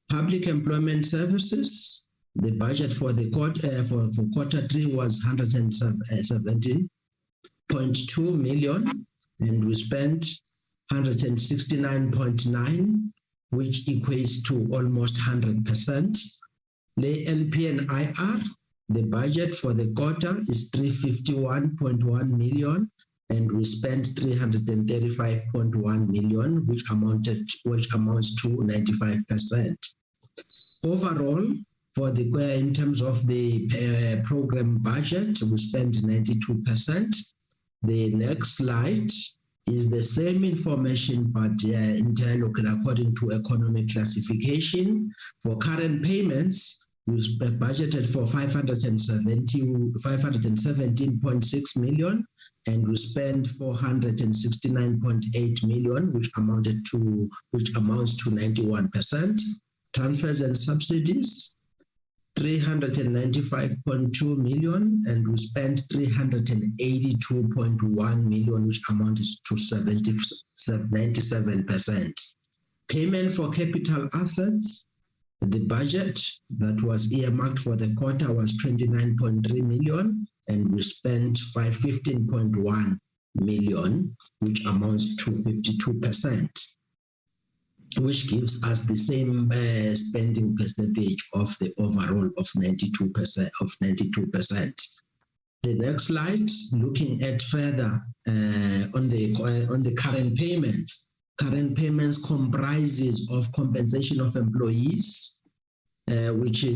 Public employment services, the budget for the quarter for Q3 was 170.2 million, and we spent 169.9, which equates to almost 100%. The LP and IR, the budget for the quarter is 351.1 million, and we spent 335.1 million, which amounts to 95%. Overall, for the in terms of the program budget, we spent 92%. The next slide is the same information, but interlocal according to economic classification. For current payments, we budgeted for 517.6 million, and we spent 469.8 million, which amounts to 91%. Transfers and subsidies, 395.2 million, and we spent 382.1 million, which amounts to 97%. Payment for capital assets, the budget that was earmarked for the quarter was 29.3 million, and we spent 515.1 million, which amounts to 52%. Which gives us the same spending percentage of the overall of 92%. The next slide, looking at further on the current payments. Current payments comprises of compensation of employees, which we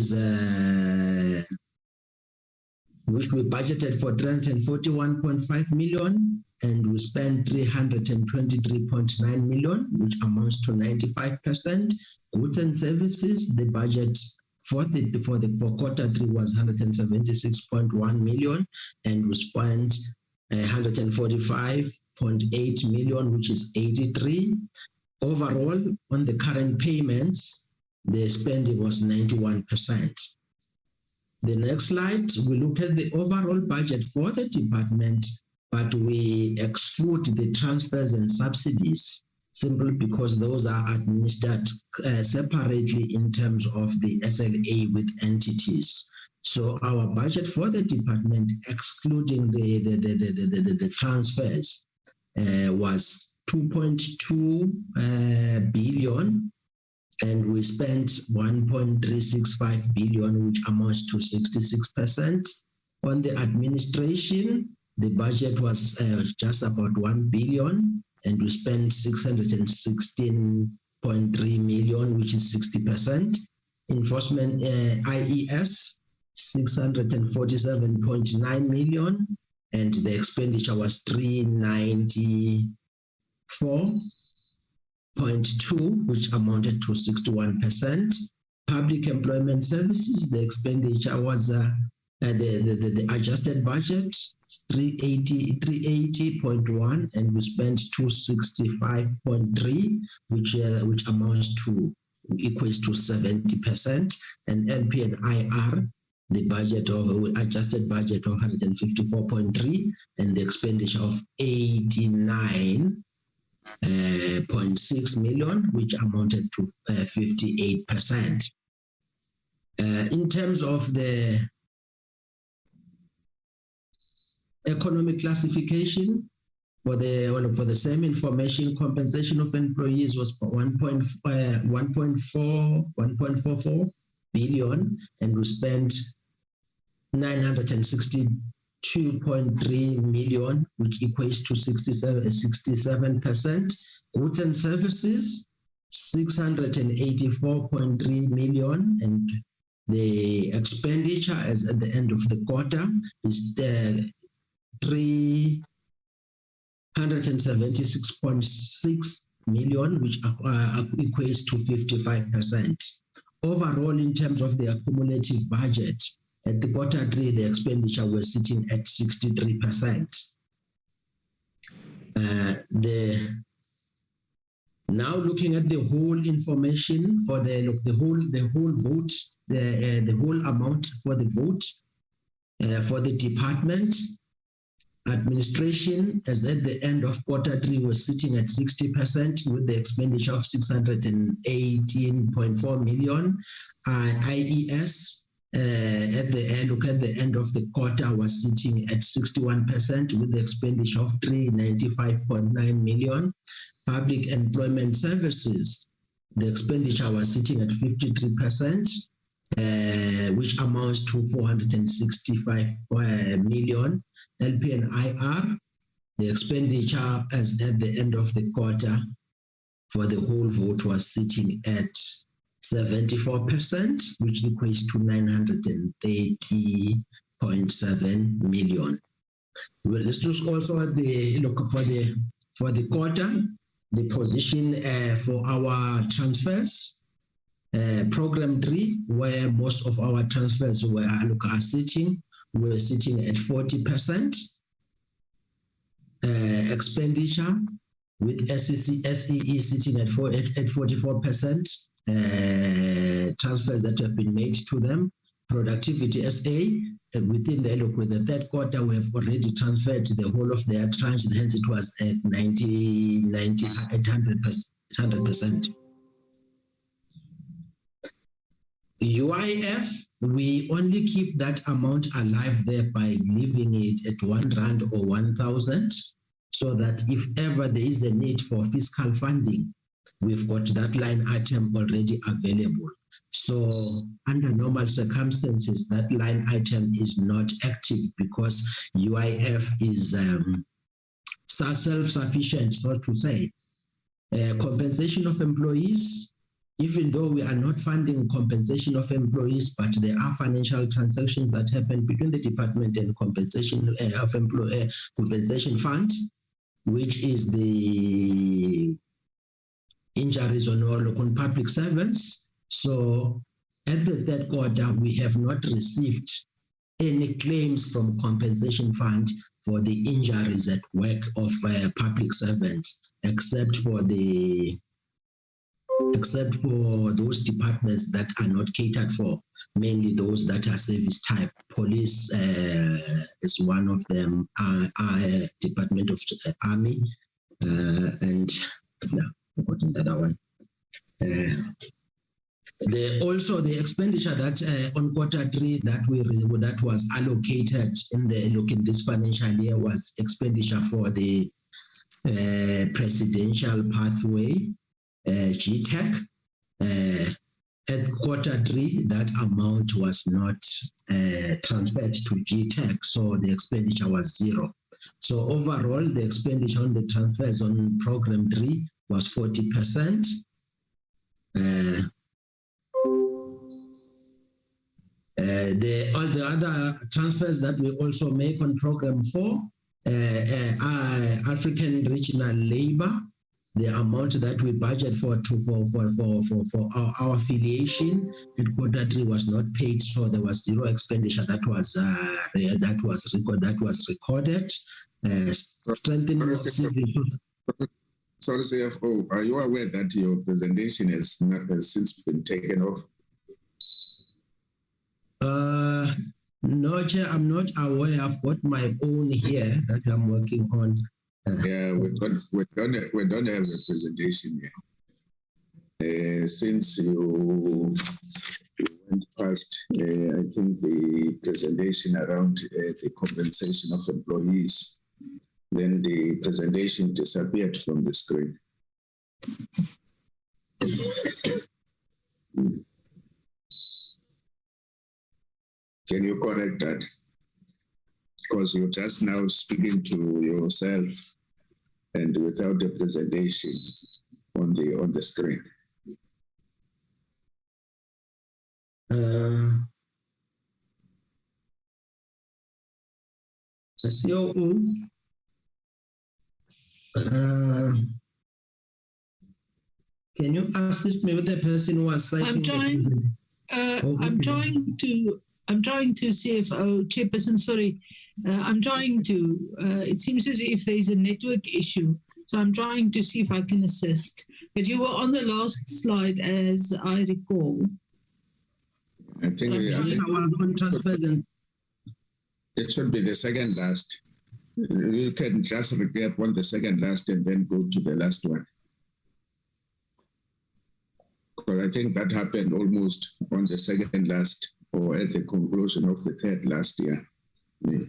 budgeted for 341.5 million. And we spent 323.9 million, which amounts to 95%. Goods and services, the budget for Q3 was 176.1 million, and we spent 145.8 million, which is 83. Overall, on the current payments, the spending was 91%. The next slide, we look at the overall budget for the department, but we exclude the transfers and subsidies simply because those are administered separately in terms of the SLA with entities. So our budget for the department, excluding the transfers, was 2.2 billion, and we spent 1.365 billion, which amounts to 66%. On the administration, the budget was just about 1 billion, and we spent 616.3 million, which is 60%. Enforcement IES, 647.9 million, and the expenditure was 394.2, which amounted to 61%. Public employment services, the expenditure was the adjusted budget 380.1, and we spent 265.3, which equates to 70%. And LP and IR, the budget of adjusted budget of 154.3, and the expenditure of 89.6 million, which amounted to 58%. In terms of the economic classification, for the same information, compensation of employees was 1.44 billion, and we spent 962.3 million, which equates to 67%. Goods and services, 684.3 million, and the expenditure as at the end of the quarter is 376.6 million, which equates to 55%. Overall, in terms of the accumulative budget, at the quarter three, the expenditure was sitting at 63%. Now looking at the whole information for the whole vote, the whole amount for the vote for the department, administration as at the end of quarter three was sitting at 60% with the expenditure of 618.4 million. IES at the end of the quarter was sitting at 61% with the expenditure of 395.9 million. Public employment services, the expenditure was sitting at 53%, which amounts to 465 million. LP and IR, the expenditure as at the end of the quarter for the whole vote was sitting at 74%, which equates to 930.7 million. Well, let's just also at the look for the quarter, the position for our transfers. Program 3, where most of our transfers are sitting, we're sitting at 40%. Expenditure with SEE sitting at 44%. Transfers that have been made to them. Productivity SA, within the look with the third quarter, we have already transferred the whole of their tranche, hence it was at 100%. UIF, we only keep that amount alive there by leaving it at R1 or 1,000, so that if ever there is a need for fiscal funding, we've got that line item already available. So under normal circumstances, that line item is not active because UIF is self-sufficient, so to say. Compensation of employees, even though we are not funding compensation of employees, but there are financial transactions that happen between the department and compensation of employee compensation fund, which is the injuries on public servants. So at the third quarter, we have not received any claims from compensation fund for the injuries at work of public servants, except for those departments that are not catered for, mainly those that are service type. Police is one of them, our Department of Army, and forgotten the other one. Also the expenditure that on quarter three that was allocated in this financial year was expenditure for the presidential pathway, GTEC. At quarter three, that amount was not transferred to GTEC, so the expenditure was zero. So overall, the expenditure on the transfers on program 3 was 40%. All the other transfers that we also make on program 4 African regional labor, the amount that we budget for our affiliation in quarter 3 was not paid, so there was zero expenditure that was recorded. Strengthening of civil. Sorry, CFO, are you aware that your presentation has since been taken off? No, Chair, I'm not aware. I've got my own here that I'm working on. Yeah, we don't have a presentation yet. Since you went past, I think the presentation around the compensation of employees, then the presentation disappeared from the screen. Can you correct that? Because you're just now speaking to yourself and without the presentation on the screen. Can you assist me with the person who was citing? I'm trying to see if, Chairperson, sorry, I'm trying to, it seems as if there's a network issue. So I'm trying to see if I can assist. But you were on the last slide, as I recall. I think it should be the second last. You can just recap on the second last and then go to the last one. Because I think that happened almost on the second last or at the conclusion of the third last year. Yeah.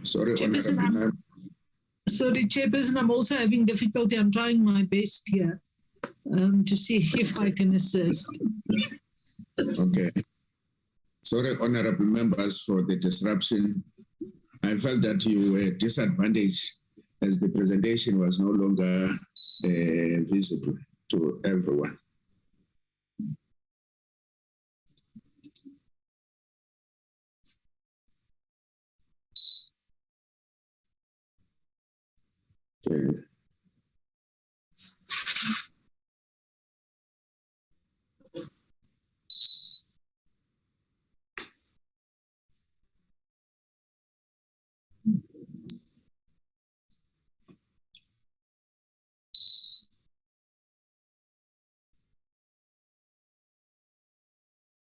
Sorry, Chairperson, I'm also having difficulty. I'm trying my best here to see if I can assist. Okay. Sorry, honorable members, for the disruption. I felt that you were disadvantaged as the presentation was no longer visible to everyone. Okay.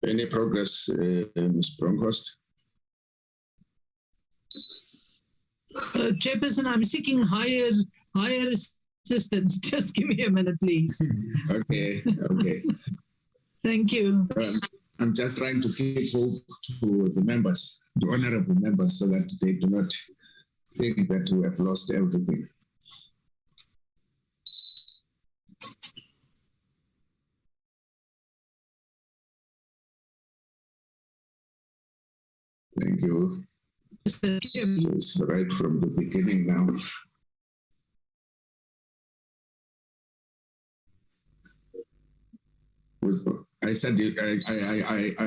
Any progress, Ms. Bronkhorst? Chairperson, I'm seeking higher assistance. Just give me a minute, please. Okay. Thank you. I'm just trying to give hope to the members, the honorable members, so that they do not think that we have lost everything. Thank you. So it's right from the beginning now. I said,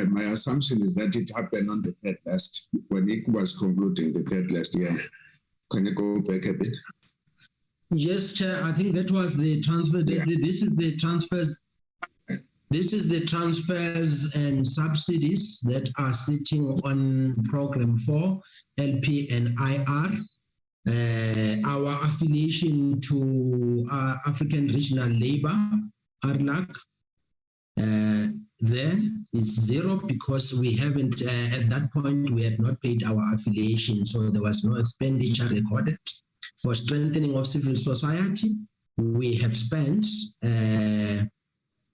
my assumption is that it happened on the third last, when it was concluding the third last year. Can you go back a bit? Yes, Chair, I think that was the transfer. Yeah. This is the transfers. This is the transfers and subsidies that are sitting on Program 4, LP and IR. Our affiliation to African Regional Labour, ARLAC, there is zero because we haven't, at that point, we had not paid our affiliation, so there was no expenditure recorded. For strengthening of civil society, we have spent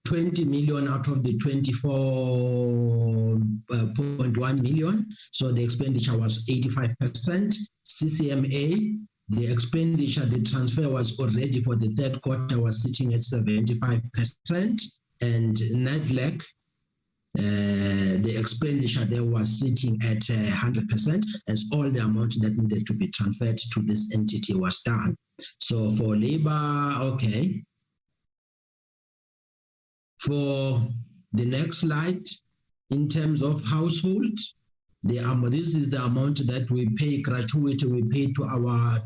20 million out of the 24.1 million. So the expenditure was 85%. CCMA, the expenditure, the transfer was already for the third quarter was sitting at 75%. And NADLEC, the expenditure there was sitting at 100%, as all the amount that needed to be transferred to this entity was done. So for labor, okay. For the next slide, in terms of household, this is the amount that we pay gratuity. We pay to our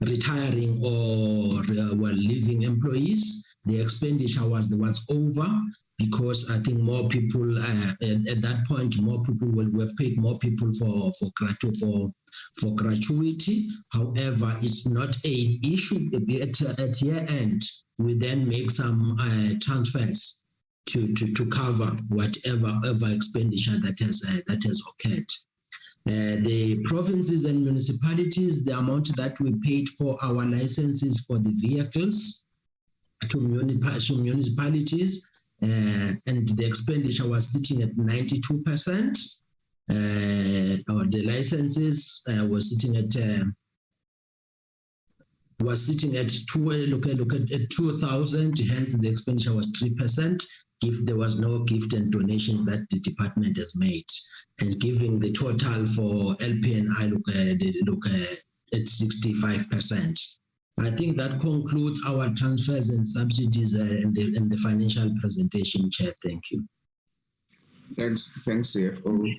retiring or living employees. The expenditure was over because I think more people at that point, more people will have paid more people for gratuity. However, it's not an issue at year end. We then make some transfers to cover whatever expenditure that has occurred. The provinces and municipalities, the amount that we paid for our licenses for the vehicles to municipalities, and the expenditure was sitting at 92%. Or the licenses was sitting at 2,000. Hence, the expenditure was 3%. If there was no gift and donations that the department has made, and giving the total for LPNI look at 65%. I think that concludes our transfers and subsidies in the financial presentation, Chair. Thank you. Thanks, CFO.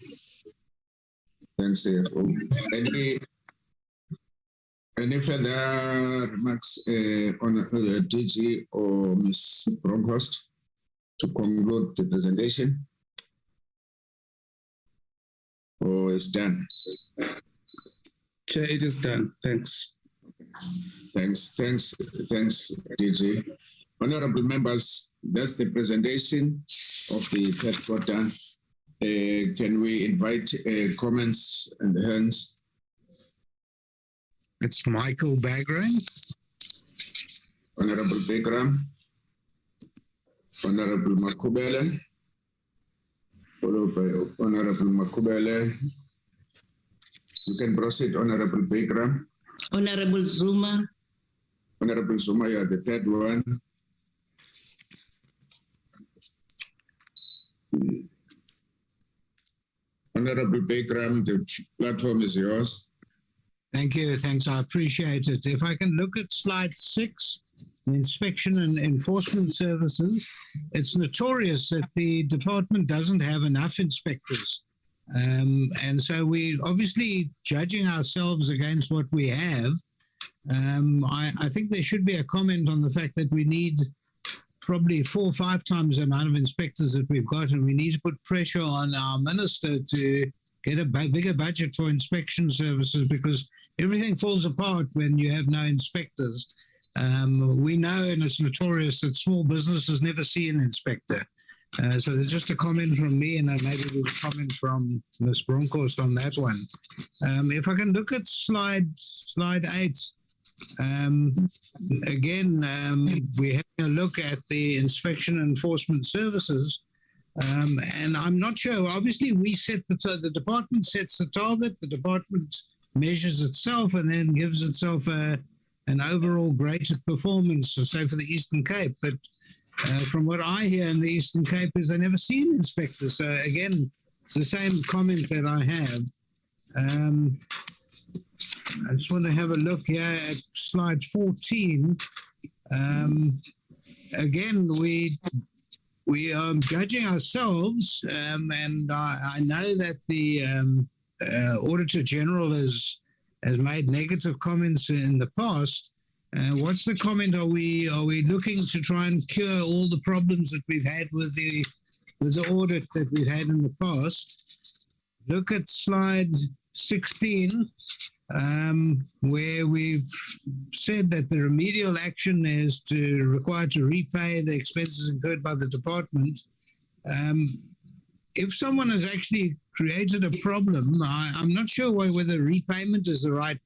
Thanks, CFO. Any further remarks on DG or Ms. Bronkhorst to conclude the presentation? Or it's done? Chair, it is done. Thanks. Thanks, DG. Honorable members, that's the presentation of the third quarter. Can we invite comments and hands? It's Michael Bagram. Honorable Bagram. Honorable Makubele. Followed by Honorable Makubele. You can proceed, Honorable Bagram. Honorable Zuma. Honorable Zuma, you are the third one. Honorable Bagram, the platform is yours. Thank you. Thanks. I appreciate it. If I can look at slide 6, the inspection and enforcement services, it's notorious that the department doesn't have enough inspectors. And so we obviously judging ourselves against what we have. I think there should be a comment on the fact that we need probably 4 or 5 times the amount of inspectors that we've got, and we need to put pressure on our minister to get a bigger budget for inspection services, because everything falls apart when you have no inspectors. We know, and it's notorious, that small businesses never see an inspector. So there's just a comment from me, and then maybe there's a comment from Ms. Bronkhorst on that one. If I can look at slide 8, again, we're having a look at the inspection and enforcement services. And I'm not sure. Obviously, we set the department sets the target. The department measures itself and then gives itself an overall greater performance, say for the Eastern Cape. But from what I hear in the Eastern Cape is they never see an inspector. So again, it's the same comment that I have. I just want to have a look here at slide 14. Again, we are judging ourselves, and I know that the Auditor General has made negative comments in the past. What's the comment? Are we looking to try and cure all the problems that we've had with the audit that we've had in the past? Look at slide 16, where we've said that the remedial action is required to repay the expenses incurred by the department. If someone has actually created a problem, I'm not sure whether repayment is the right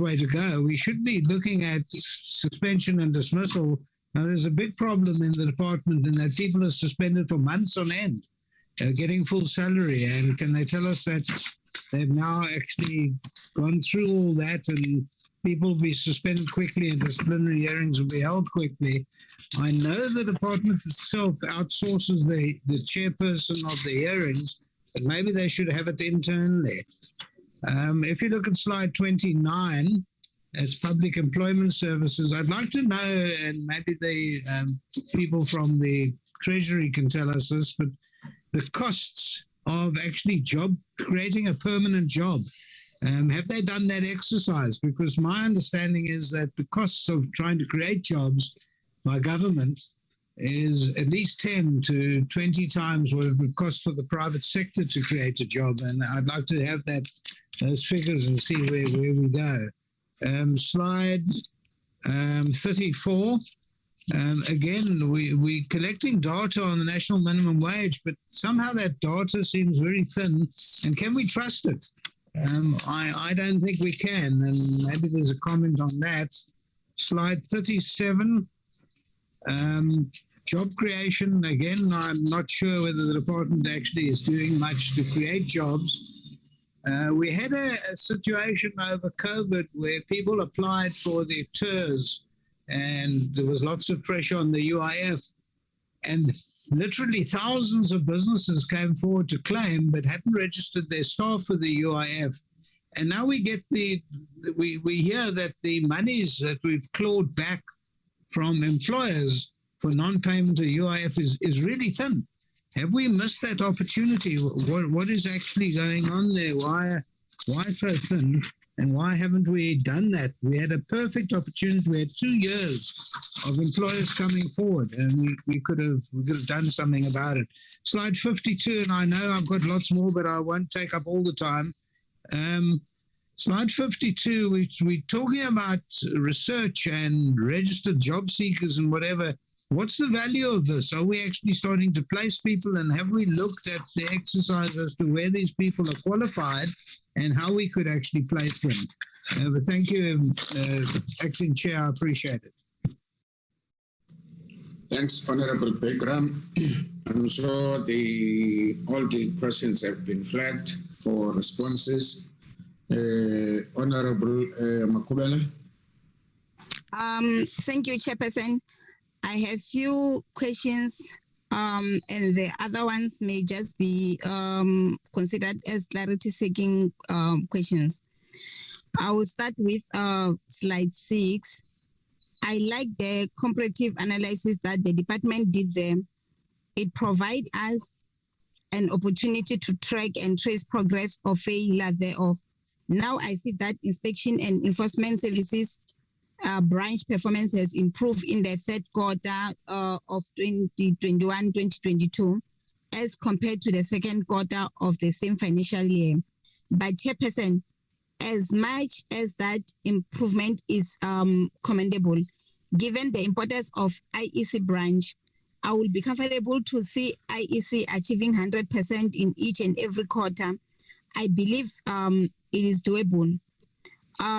way to go. We should be looking at suspension and dismissal. Now, there's a big problem in the department in that people are suspended for months on end, getting full salary. And can they tell us that they've now actually gone through all that and people will be suspended quickly and disciplinary hearings will be held quickly? I know the department itself outsources the chairperson of the hearings, but maybe they should have it internally. If you look at slide 29, it's public employment services. I'd like to know, and maybe the people from the Treasury can tell us this, but the costs of actually creating a permanent job. Have they done that exercise? Because my understanding is that the costs of trying to create jobs by government is at least 10 to 20 times what it would cost for the private sector to create a job. And I'd like to have those figures and see where we go. Slide 34. Again, we're collecting data on the national minimum wage, but somehow that data seems very thin. And can we trust it? I don't think we can. And maybe there's a comment on that. Slide 37. Job creation, again, I'm not sure whether the department actually is doing much to create jobs. We had a situation over COVID where people applied for their TERS and there was lots of pressure on the UIF, and literally thousands of businesses came forward to claim but hadn't registered their staff for the UIF. And now we get we hear that the monies that we've clawed back from employers for non-payment of UIF is really thin. Have we missed that opportunity? What is actually going on there? Why so thin? And why haven't we done that? We had a perfect opportunity. We had 2 years of employers coming forward, and we could have done something about it. Slide 52, and I know I've got lots more, but I won't take up all the time. Slide 52, we're talking about research and registered job seekers and whatever. What's the value of this? Are we actually starting to place people, and have we looked at the exercise as to where these people are qualified and how we could actually place them? But thank you, Acting Chair, I appreciate it. Thanks, Honorable Pegram. I'm sure all the questions have been flagged for responses. Honorable Makubela. Thank you, Chairperson. I have few questions, and the other ones may just be considered as clarity-seeking questions. I will start with slide 6. I like the comparative analysis that the department did there. It provides us an opportunity to track and trace progress or failure thereof. Now I see that inspection and enforcement services branch performance has improved in the third quarter of 2021-2022 as compared to the second quarter of the same financial year. But Chairperson, as much as that improvement is commendable, given the importance of IEC branch, I will be comfortable to see IEC achieving 100% in each and every quarter. I believe it is doable.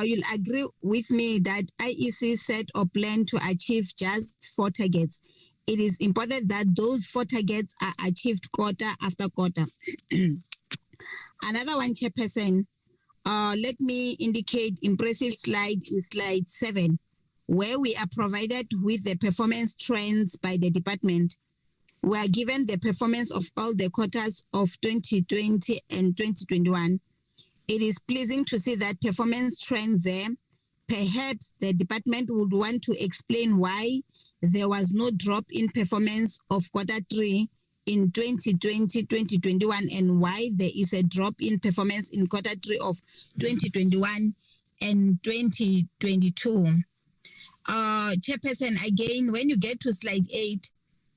You'll agree with me that IEC set or plan to achieve just 4 targets. It is important that those 4 targets are achieved quarter after quarter. Another one, Chairperson, let me indicate impressive slide in slide 7, where we are provided with the performance trends by the department. We are given the performance of all the quarters of 2020 and 2021. It is pleasing to see that performance trend there. Perhaps the department would want to explain why there was no drop in performance of quarter 3 in 2020-2021 and why there is a drop in performance in quarter 3 of 2021 and 2022. Chairperson, again, when you get to slide 8,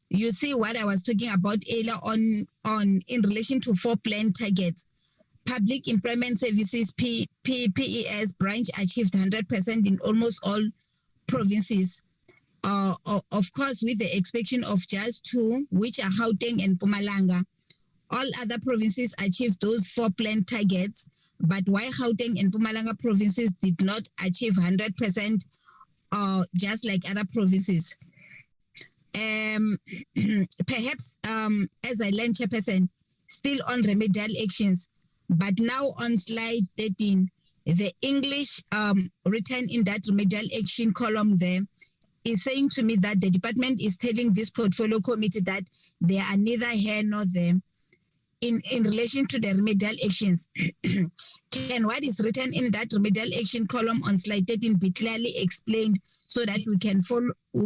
you see what I was talking about earlier on in relation to 4 planned targets. Public Employment Services, PES branch achieved 100% in almost all provinces. Of course, with the exception of just 2, which are Gauteng and Mpumalanga. All other provinces achieved those 4 planned targets, but why Gauteng and Mpumalanga provinces did not achieve 100%, just like other provinces. Perhaps, as I learned, Chairperson, still on remedial actions, but now on slide 13, the English written in that remedial action column there is saying to me that the department is telling this portfolio committee that they are neither here nor there in relation to the remedial actions. Can what is written in that remedial action column on slide 13 be clearly explained so that we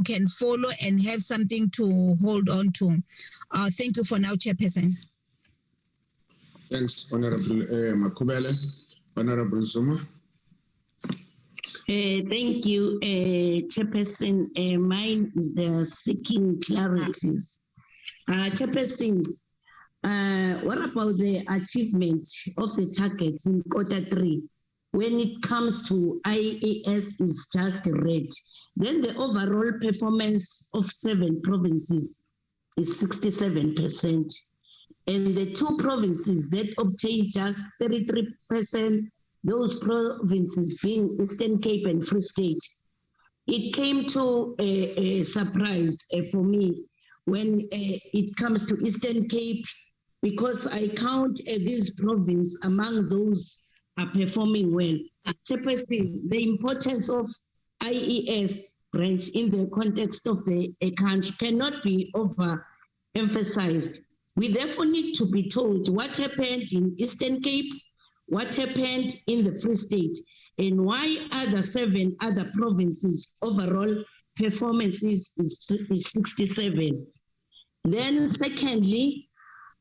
can follow and have something to hold on to? Thank you for now, Chairperson. Thanks, Honorable Makubele. Honorable Zuma. Thank you, Chairperson. Mine is the seeking clarities. Chairperson, what about the achievement of the targets in Q3? When it comes to IAS is just red. Then the overall performance of 7 provinces is 67%. And the 2 provinces that obtained just 33%, those provinces being Eastern Cape and Free State. It came to a surprise for me when it comes to Eastern Cape, because I count this province among those are performing well. Chairperson, the importance of IES branch in the context of the country cannot be overemphasized. We therefore need to be told what happened in Eastern Cape, what happened in the Free State, and why other 7 other provinces overall performances is 67. Then secondly,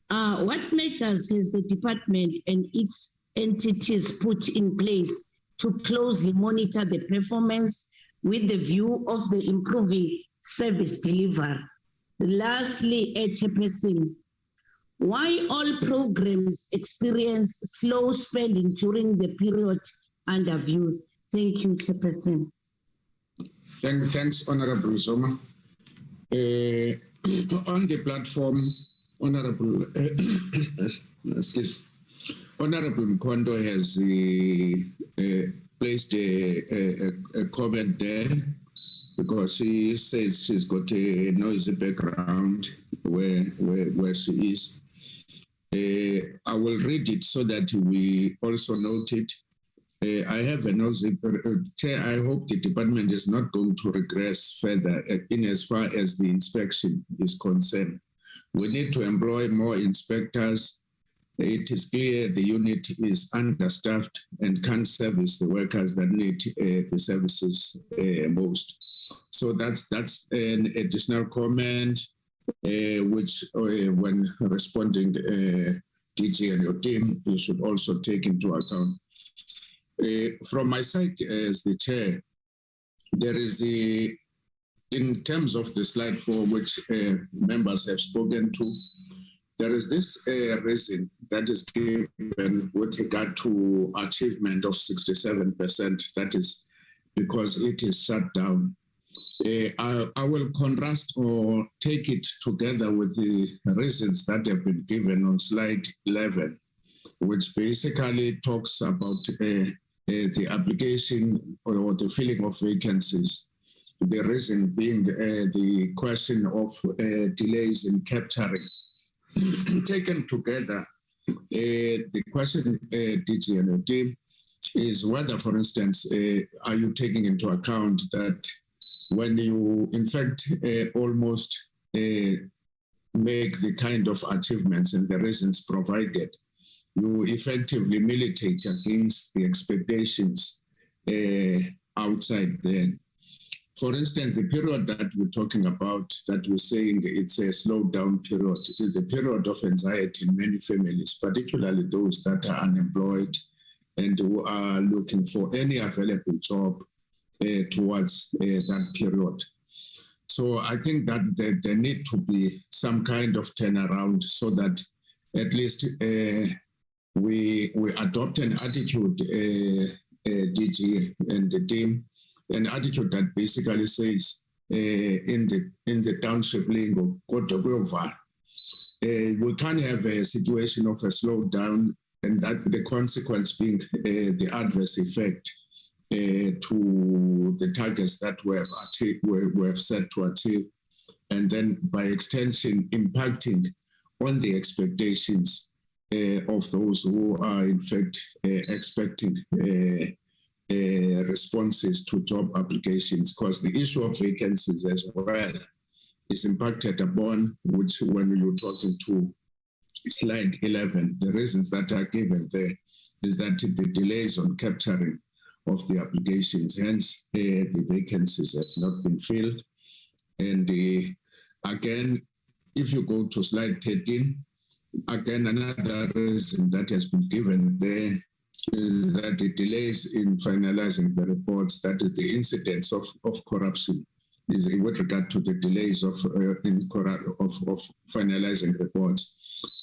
what measures has the department and its entities put in place to closely monitor the performance with the view of the improving service delivery? Lastly, Chairperson, why all programs experience slow spending during the period under view? Thank you, Chairperson. Thanks, Honorable Zoma. On the platform, Honorable Honorable Mkondo has placed a comment there because she says she's got a noisy background where she is. I will read it so that we also note it. I have a noisy Chair. I hope the department is not going to regress further in as far as the inspection is concerned. We need to employ more inspectors. It is clear the unit is understaffed and can't service the workers that need the services most. So that's an additional comment, which when responding, DG and your team, you should also take into account. From my side as the chair, there is in terms of the slide 4, which members have spoken to, there is this reason that is given with regard to achievement of 67%. That is because it is shut down. I will contrast or take it together with the reasons that have been given on slide 11, which basically talks about the application or the filling of vacancies. The reason being the question of delays in capturing. Taken together, the question, DG and your team, is whether, for instance, are you taking into account that when you, in fact, almost make the kind of achievements and the reasons provided, you effectively militate against the expectations outside there. For instance, the period that we're talking about, that we're saying it's a slowdown period, is the period of anxiety in many families, particularly those that are unemployed and who are looking for any available job towards that period. So I think that there need to be some kind of turnaround so that at least we adopt an attitude, DG and the team, an attitude that basically says in the township lingo, we can't have a situation of a slowdown and that the consequence being the adverse effect to the targets that we have achieved, we have set to achieve, and then by extension impacting on the expectations of those who are in fact expecting responses to job applications, because the issue of vacancies as well is impacted upon, which when you're talking to slide 11, the reasons that are given there is that the delays on capturing of the applications, hence the vacancies have not been filled. And again, if you go to slide 13, again, another reason that has been given there is that the delays in finalizing the reports, that is the incidence of corruption, is with regard to the delays of finalizing reports.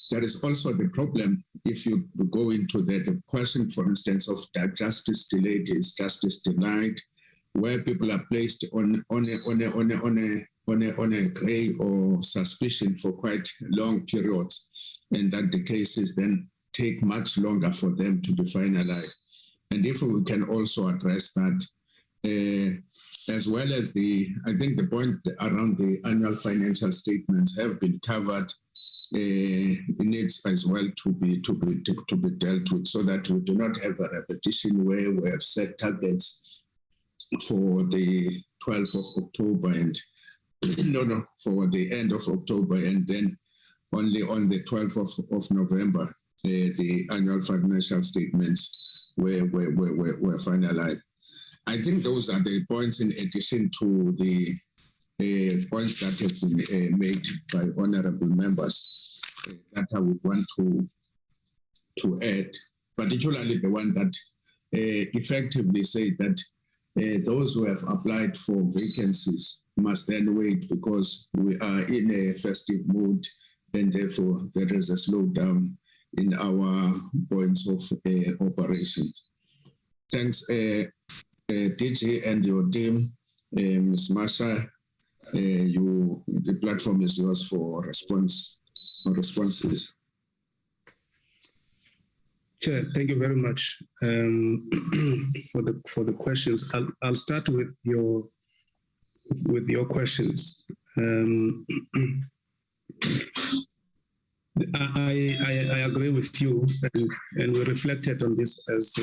There is also the problem if you go into the question, for instance, of that justice delayed is justice denied, where people are placed on a gray or suspicion for quite long periods, and that the cases then take much longer for them to be finalized. And if we can also address that, as well as I think the point around the annual financial statements have been covered. It needs as well to be dealt with, so that we do not have a repetition where we have set targets for the 12th of October and for the end of October, and then only on the 12th of November the annual financial statements were finalized. I think those are the points in addition to the points that have been made by honorable members that I would want to add, particularly the one that effectively say that those who have applied for vacancies must then wait because we are in a festive mood, and therefore there is a slowdown in our points of operation. Thanks, DG and your team. Ms. Masha, the platform is yours for responses. Chair, thank you very much for the questions. I'll start with your questions. I agree with you, and we reflected on this as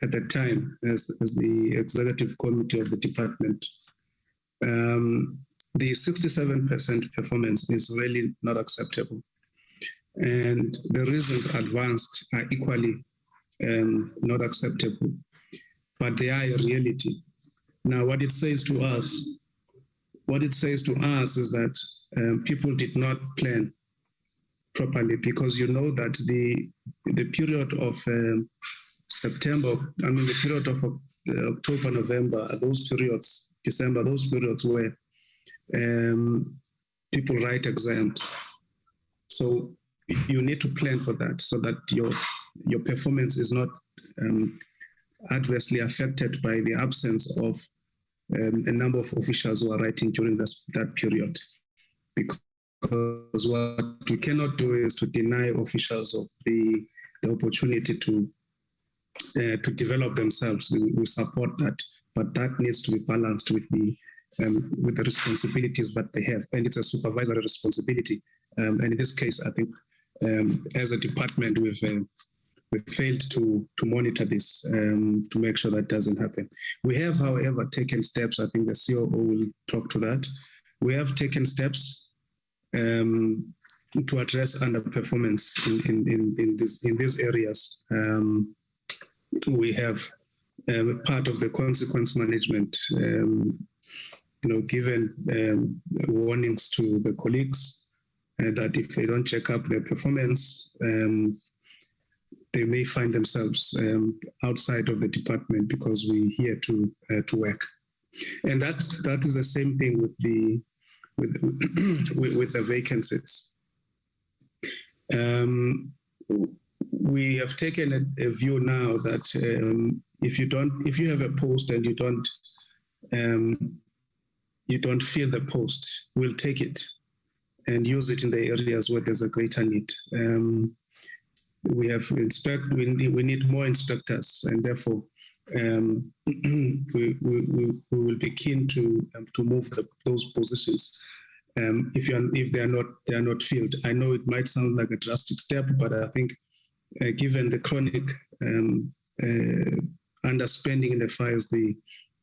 at the time as the executive committee of the department. The 67% performance is really not acceptable. And the reasons advanced are equally not acceptable, but they are a reality. Now, what it says to us is that people did not plan properly, because you know that the period of September, the period of October, November, those periods, December, those periods where people write exams. So you need to plan for that so that your performance is not adversely affected by the absence of a number of officials who are writing during that period. Because what we cannot do is to deny officials of the opportunity to develop themselves. We support that, but that needs to be balanced with the responsibilities that they have, and it's a supervisory responsibility. And in this case, I think as a department, we've failed to monitor this to make sure that doesn't happen. We have, however, taken steps. I think the COO will talk to that. We have taken steps to address underperformance in these areas. We have part of the consequence management, given warnings to the colleagues that if they don't check up their performance, they may find themselves outside of the department because we're here to work. And that is the same thing with the vacancies. We have taken a view now that if you have a post and you don't fill the post, we'll take it and use it in the areas where there's a greater need. We need more inspectors, and therefore we will be keen to move those positions if they are not filled. I know it might sound like a drastic step, but I think given the chronic underspending in the files, the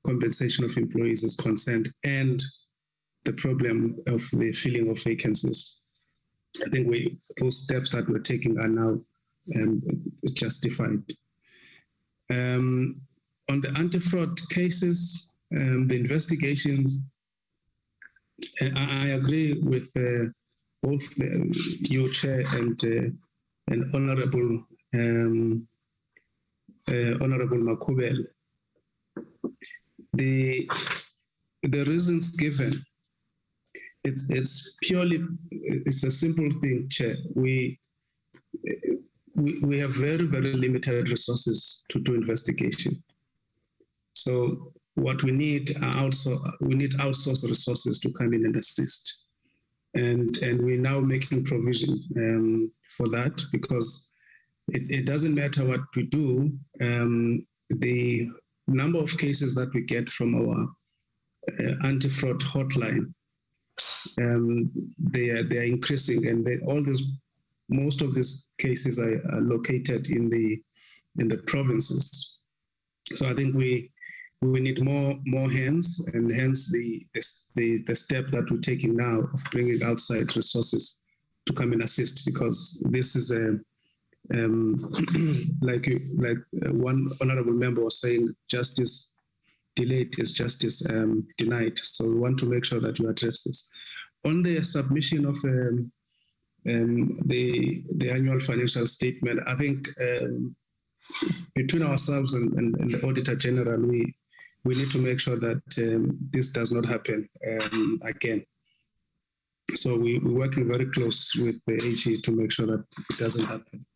compensation of employees is concerned, and the problem of the filling of vacancies, I think those steps that we're taking are now justified. On the anti-fraud cases, the investigations, I agree with both you, Chair, and Honourable Honorable Makubel, the reasons given, it's a simple thing, Chair. We have very, very limited resources to do investigation. So what we need are outsourced resources to come in and assist. And we're now making provision for that, because it doesn't matter what we do. The number of cases that we get from our anti-fraud hotline, they are increasing, and most of these cases are located in the provinces. So I think we need more hands, and hence the step that we're taking now of bringing outside resources to come and assist, because this is like one honorable member was saying, justice delayed is justice denied. So we want to make sure that we address this. On the submission of the annual financial statement, I think between ourselves and the Auditor General, we need to make sure that this does not happen again. So we're working very close with the AG to make sure that it doesn't happen.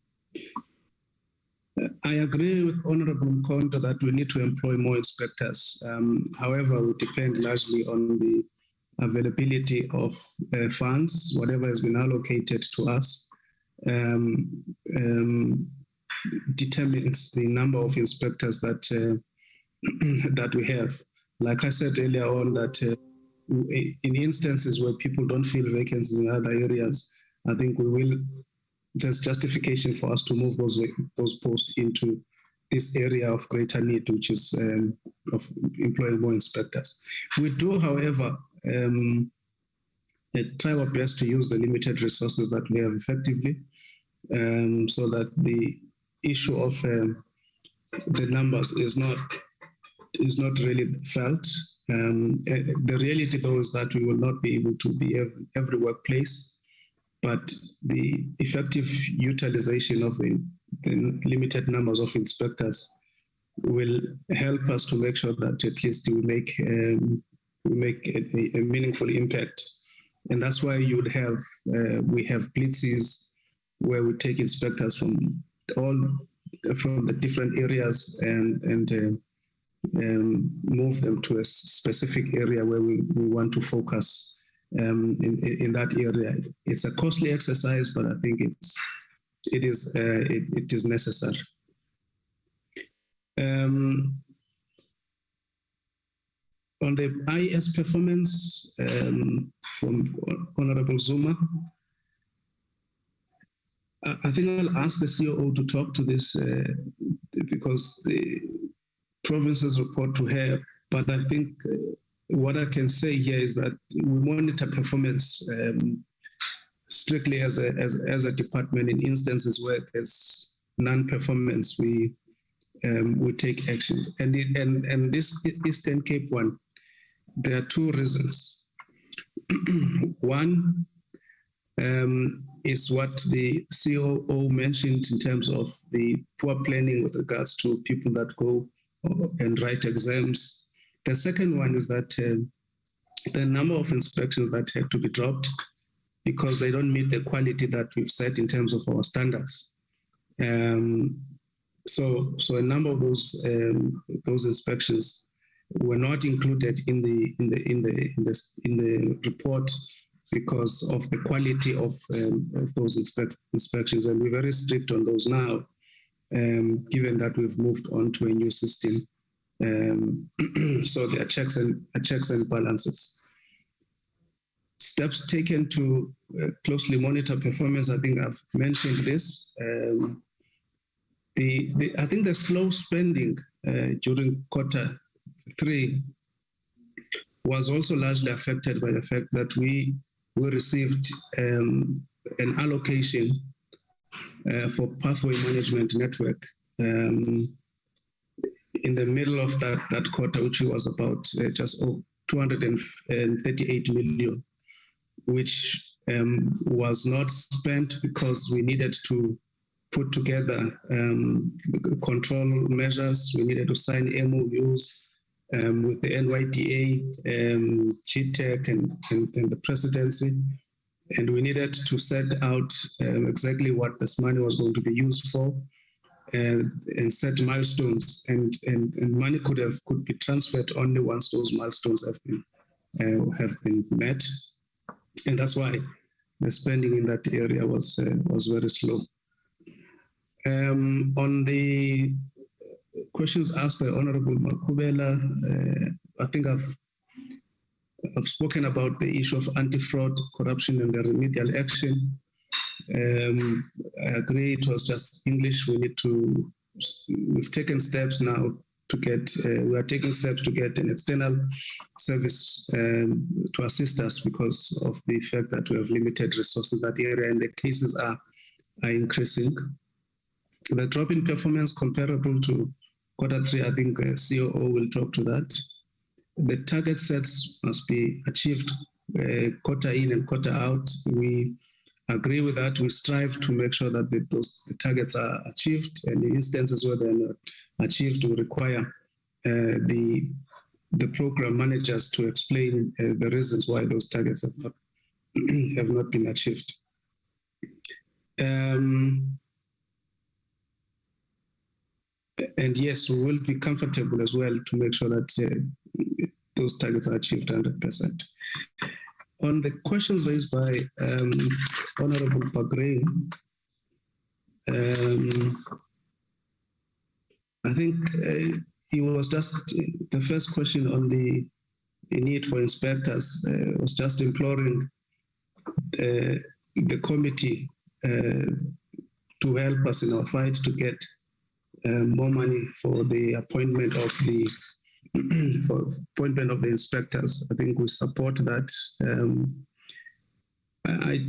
I agree with Honorable Mkondo that we need to employ more inspectors. However, we depend largely on the availability of funds. Whatever has been allocated to us determines the number of inspectors that that we have. Like I said earlier on, that in instances where people don't fill vacancies in other areas, I think there's justification for us to move those posts into this area of greater need, which is of employing more inspectors. We do, however, try our best to use the limited resources that we have effectively, so that the issue of the numbers is not really felt. The reality, though, is that we will not be able to be every workplace, but the effective utilization of the limited numbers of inspectors will help us to make sure that at least we make a meaningful impact. And that's why you would have, we have blitzes where we take inspectors from the different areas and move them to a specific area where we want to focus in that area. It's a costly exercise, but I think it is necessary. On the IS performance from Honorable Zuma, I think I'll ask the COO to talk to this because the provinces report to her, but I think what I can say here is that we monitor performance strictly as a department. In instances where there's non-performance, we take actions. And this Eastern Cape one, there are two reasons. One is what the COO mentioned in terms of the poor planning with regards to people that go and write exams. The second one is that the number of inspections that had to be dropped because they don't meet the quality that we've set in terms of our standards. So a number of those inspections were not included in the report because of the quality of those inspections, and we're very strict on those now, given that we've moved on to a new system. So there are checks and balances. Steps taken to closely monitor performance. I think I've mentioned this. I think the slow spending during Q3 was also largely affected by the fact that we received an allocation for pathway management network in the middle of that quarter, which was about just 238 million, which was not spent because we needed to put together control measures. We needed to sign MOUs with the NYDA, GTEC, and the presidency. And we needed to set out exactly what this money was going to be used for, and set milestones. And money could be transferred only once those milestones have been met. And that's why the spending in that area was very slow. On the questions asked by Honorable Makubela, I think I've spoken about the issue of anti-fraud, corruption, and the remedial action. I agree it was just English. We've taken steps now to get, we are taking steps to get an external service to assist us because of the fact that we have limited resources in that area and the cases are increasing. The drop in performance comparable to Q3, I think the COO will talk to that. The target sets must be achieved quarter in and quarter out. We agree with that. We strive to make sure that the targets are achieved, and the instances where they're not achieved will require the program managers to explain the reasons why those targets have not been achieved. And yes, we will be comfortable as well to make sure that those targets are achieved 100%. On the questions raised by Honorable Pagrain, I think it was just the first question on the need for inspectors was just imploring the committee to help us in our fight to get more money for the appointment of the inspectors. I think we support that. I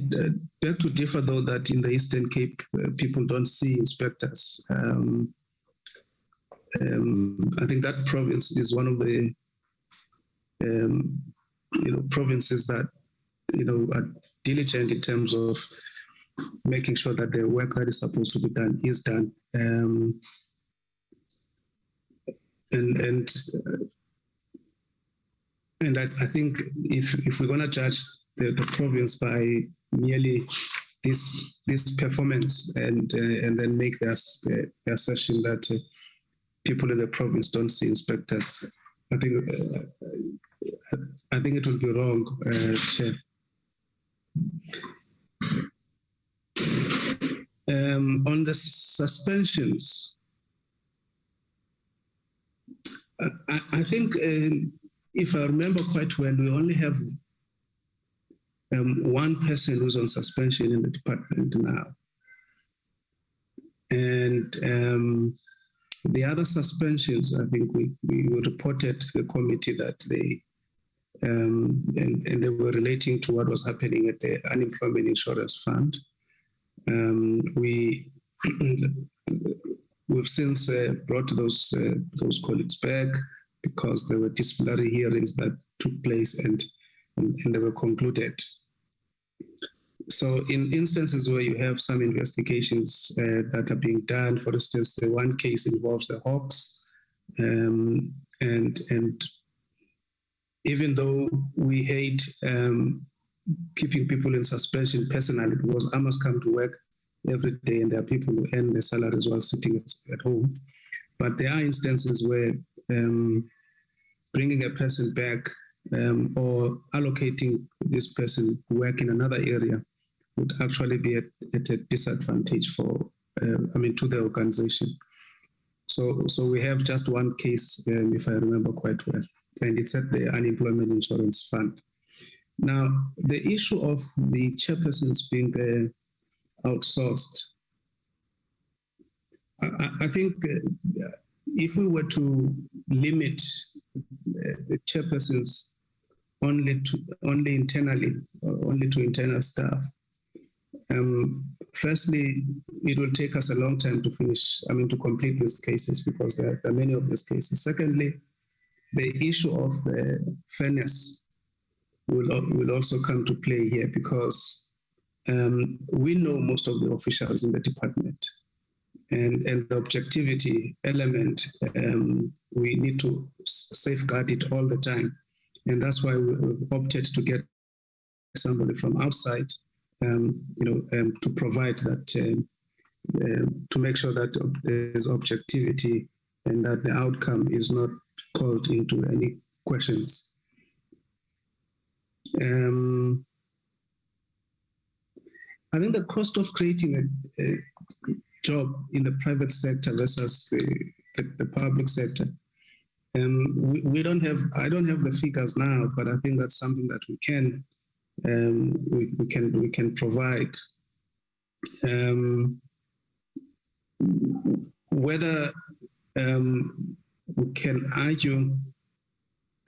beg to differ, though, that in the Eastern Cape, people don't see inspectors. I think that province is one of the provinces that are diligent in terms of making sure that the work that is supposed to be done is done. And I think if we're going to judge the province by merely this performance and then make the assertion that people in the province don't see inspectors, I think it would be wrong, Chair. On the suspensions, I think if I remember quite well, we only have one person who's on suspension in the department now. And the other suspensions, I think we reported to the committee that they, and they were relating to what was happening at the Unemployment Insurance Fund. We've since brought those colleagues back because there were disciplinary hearings that took place and they were concluded. So in instances where you have some investigations that are being done, for instance, the one case involves the Hawks, and even though we hate keeping people in suspension personally, because I must come to work every day and there are people who earn their salaries while sitting at home. But there are instances where bringing a person back or allocating this person work in another area would actually be at a disadvantage to the organization. So we have just one case, if I remember quite well, and it's at the Unemployment Insurance Fund. Now, the issue of the chairpersons being outsourced, I think if we were to limit the chairpersons only internally, only to internal staff, firstly, it will take us a long time to to complete these cases because there are many of these cases. Secondly, the issue of fairness will also come to play here because we know most of the officials in the department. and the objectivity element, we need to safeguard it all the time. And that's why we've opted to get somebody from outside, to provide that, to make sure that there's objectivity and that the outcome is not called into any questions. I think the cost of creating a job in the private sector versus the public sector, I don't have the figures now, but I think that's something that we can provide. Whether we can argue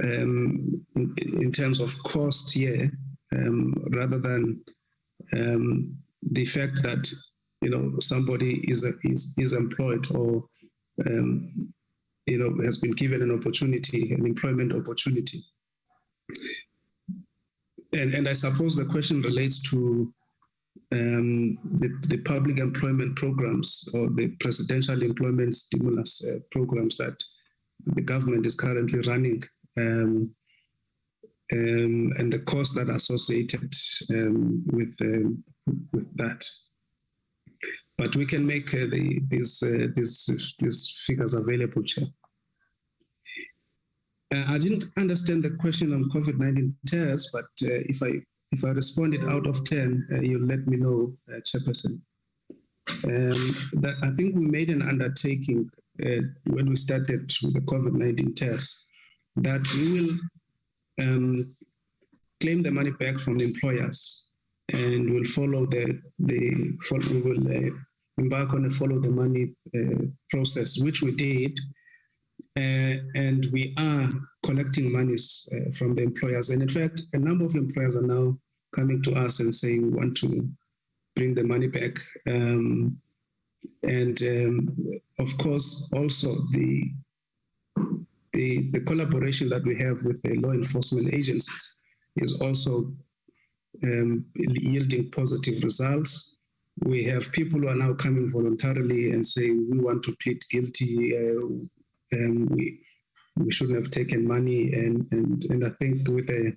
in terms of cost here, rather than the fact that somebody is employed or has been given an employment opportunity. And I suppose the question relates to the public employment programs or the presidential employment stimulus programs that the government is currently running, and the costs that are associated with that. But we can make these figures available, Chair. I didn't understand the question on COVID-19 tests, but if I responded out of 10, you'll let me know, Chairperson. That I think we made an undertaking when we started with the COVID-19 tests that we will claim the money back from the employers, and we'll follow we will embark on a follow the money process, which we did. And we are collecting monies from the employers. And in fact, a number of employers are now coming to us and saying we want to bring the money back. Of course, also the collaboration that we have with the law enforcement agencies is also yielding positive results. We have people who are now coming voluntarily and saying we want to plead guilty. We shouldn't have taken money, and I think with the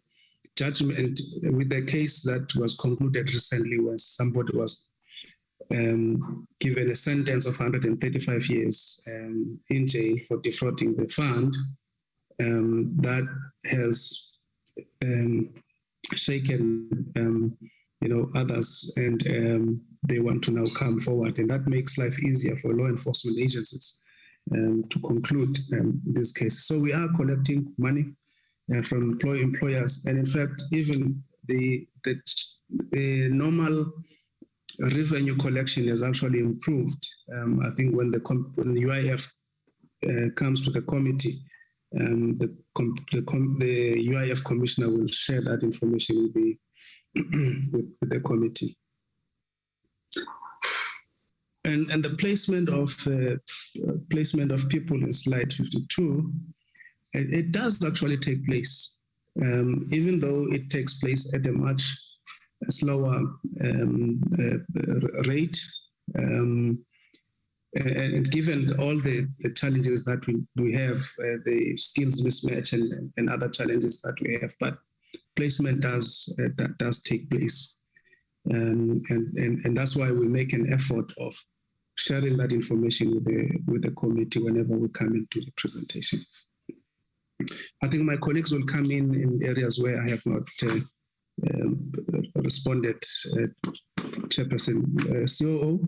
judgment, with the case that was concluded recently, where somebody was given a sentence of 135 years in jail for defrauding the fund, that has shaken others, and they want to now come forward, and that makes life easier for law enforcement agencies to conclude this case. So we are collecting money from employers, and in fact, even the normal revenue collection has actually improved. I think when the UIF comes to the committee, the UIF commissioner will share that information with the committee. And the placement of people in slide 52, it does actually take place, even though it takes place at a much slower rate. And given all the challenges that we have, the skills mismatch and other challenges that we have, but placement does take place. And that's why we make an effort of sharing that information with the committee whenever we come into the presentation. I think my colleagues will come in areas where I have not responded. Chairperson COO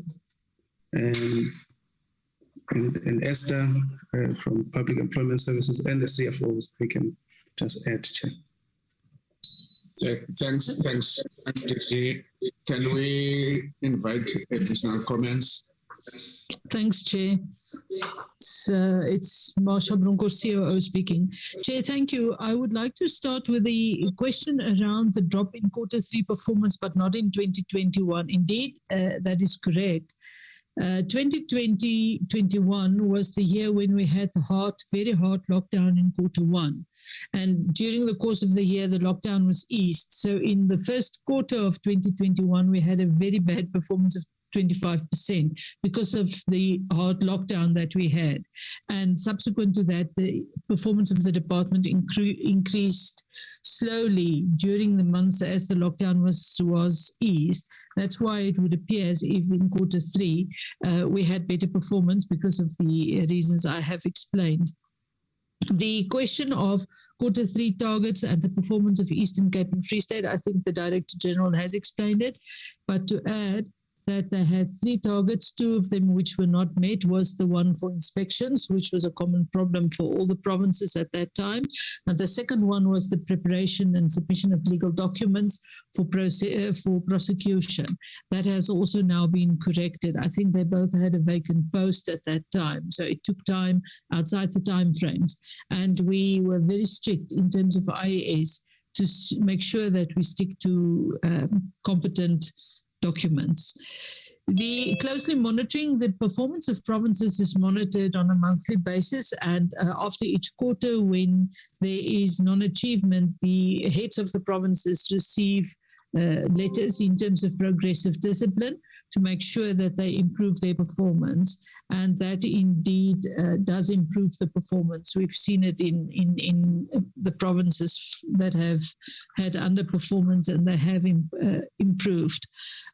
and Esther from Public Employment Services and the CFOs, they can just add, Chair. Thanks, DC. Can we invite additional comments? Thanks, Chair. It's Marsha Bronco, COO speaking. Chair, thank you. I would like to start with the question around the drop in Q3 performance, but not in 2021. Indeed, that is correct. 2020-21 was the year when we had the very hard lockdown in Q1. And during the course of the year, the lockdown was eased. So in the first quarter of 2021, we had a very bad performance of 25% because of the hard lockdown that we had. And subsequent to that, the performance of the department increased slowly during the months as the lockdown was eased. That's why it would appear as if in Q3 we had better performance because of the reasons I have explained. The question of Q3 targets and the performance of Eastern Cape and Free State, I think the Director General has explained it. But to add that they had 3 targets, 2 of them which were not met was the one for inspections, which was a common problem for all the provinces at that time. And the second one was the preparation and submission of legal documents for prosecution. That has also now been corrected. I think they both had a vacant post at that time. So it took time outside the time frames. And we were very strict in terms of IAS to make sure that we stick to competent documents. The closely monitoring the performance of provinces is monitored on a monthly basis, and after each quarter when there is non-achievement, the heads of the provinces receive letters in terms of progressive discipline to make sure that they improve their performance, and that indeed does improve the performance. We've seen it in the provinces that have had underperformance, and they have improved.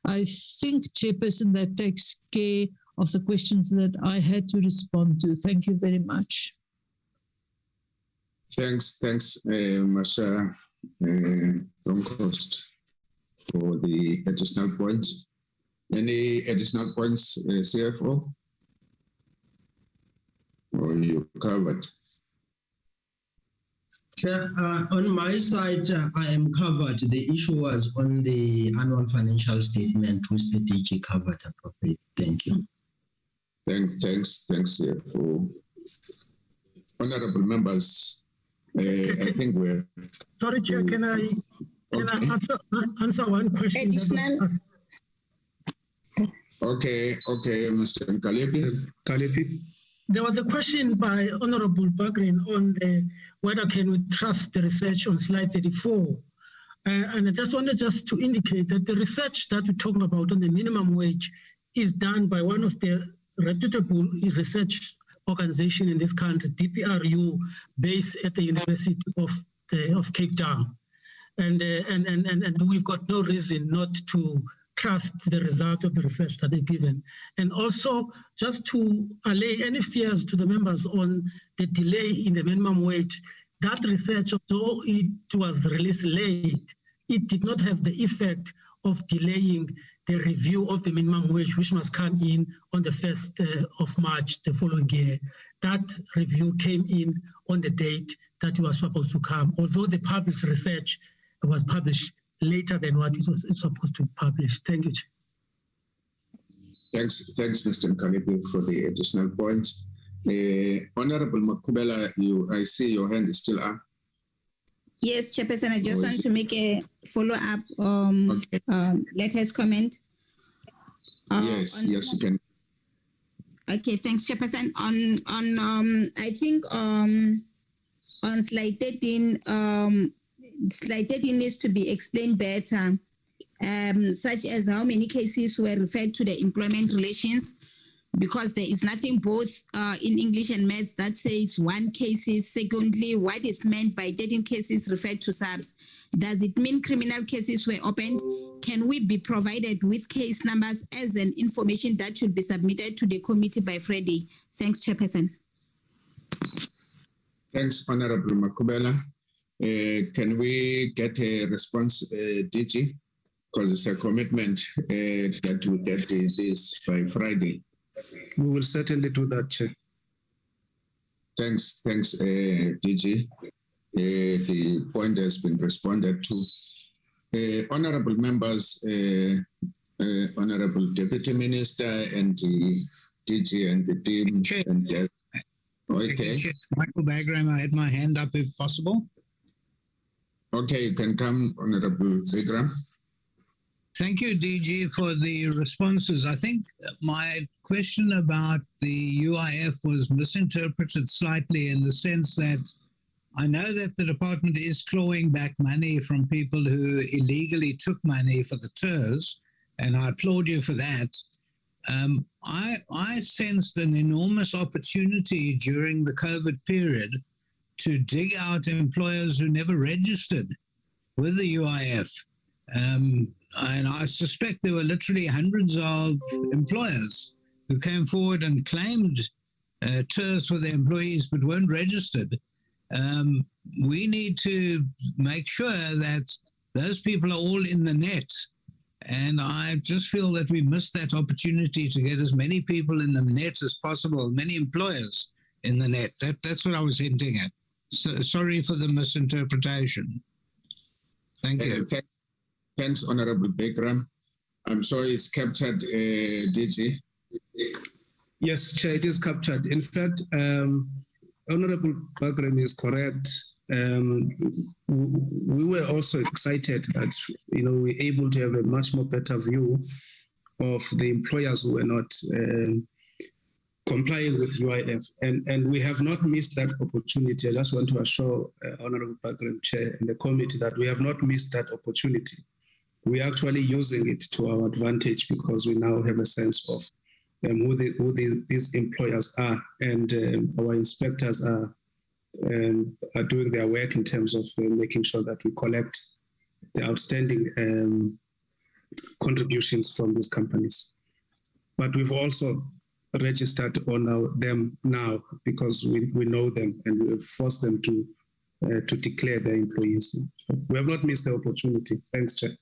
I think, Chairperson, that takes care of the questions that I had to respond to. Thank you very much. Thanks, Masha Bronkhorst, for the additional points. Any additional points, CFO? Or you covered? Chair, on my side, I am covered. The issue was on the annual financial statement, which the DG covered appropriately. Thank you. Thanks, CFO. Honorable members, I think we're... Sorry, Chair, can I answer one question? Additional. Okay, Mr. Kalepi. There was a question by Honorable Bagrin on whether can we trust the research on slide 34. And I just wanted to indicate that the research that we're talking about on the minimum wage is done by one of the reputable research organization in this country, DPRU, based at the University of Cape Town. And we've got no reason not to trust the result of the research that they've given. And also, just to allay any fears to the members on the delay in the minimum wage, that research, although it was released late, it did not have the effect of delaying the review of the minimum wage, which must come in on the 1st of March the following year. That review came in on the date that it was supposed to come, although the published research was published later than what it was supposed to be published. Thank you. Thanks, Mr. Nkalipi, for the additional points. Honorable Makubela, I see your hand is still up. Yes, Chairperson, I just want to make a follow-up letters comment. Yes, you can. Okay, thanks, Chairperson. I think on slide 13, slide 13 needs to be explained better, such as how many cases were referred to the employment relations, because there is nothing both in English and Maths that says 1 cases. Secondly, what is meant by 13 cases referred to SARS? Does it mean criminal cases were opened? Can we be provided with case numbers as an information that should be submitted to the committee by Friday? Thanks, Chairperson. Thanks, Honorable Makubela. Can we get a response, DG? Because it's a commitment that we get this by Friday. We will certainly do that, Chair. Thanks, DG. The point has been responded to. Honorable members, Honorable Deputy Minister and the DG and the team. Okay. Michael Bagram, I had my hand up if possible. Okay, you can come, Honorable Bagram. Thank you, DG, for the responses. I think my question about the UIF was misinterpreted slightly in the sense that I know that the department is clawing back money from people who illegally took money for the TERS, and I applaud you for that. I sensed an enormous opportunity during the COVID period to dig out employers who never registered with the UIF. And I suspect there were literally hundreds of employers who came forward and claimed TERS for their employees but weren't registered. We need to make sure that those people are all in the net. And I just feel that we missed that opportunity to get as many people in the net as possible, many employers in the net. That's what I was hinting at. So, sorry for the misinterpretation. Thank you. Thanks, Honorable Bekram. I'm sorry it's captured, DG. Yes, Chair, it is captured. In fact, Honorable Bekram is correct. We were also excited that we're able to have a much more better view of the employers who were not complying with UIF, and we have not missed that opportunity. I just want to assure Honorable Bekram, Chair, and the committee that we have not missed that opportunity. We're actually using it to our advantage because we now have a sense of who these employers are, and our inspectors are doing their work in terms of making sure that we collect the outstanding contributions from these companies. But we've also registered on them now because we know them and we've forced them to declare their employees. So we have not missed the opportunity. Thanks, Chair.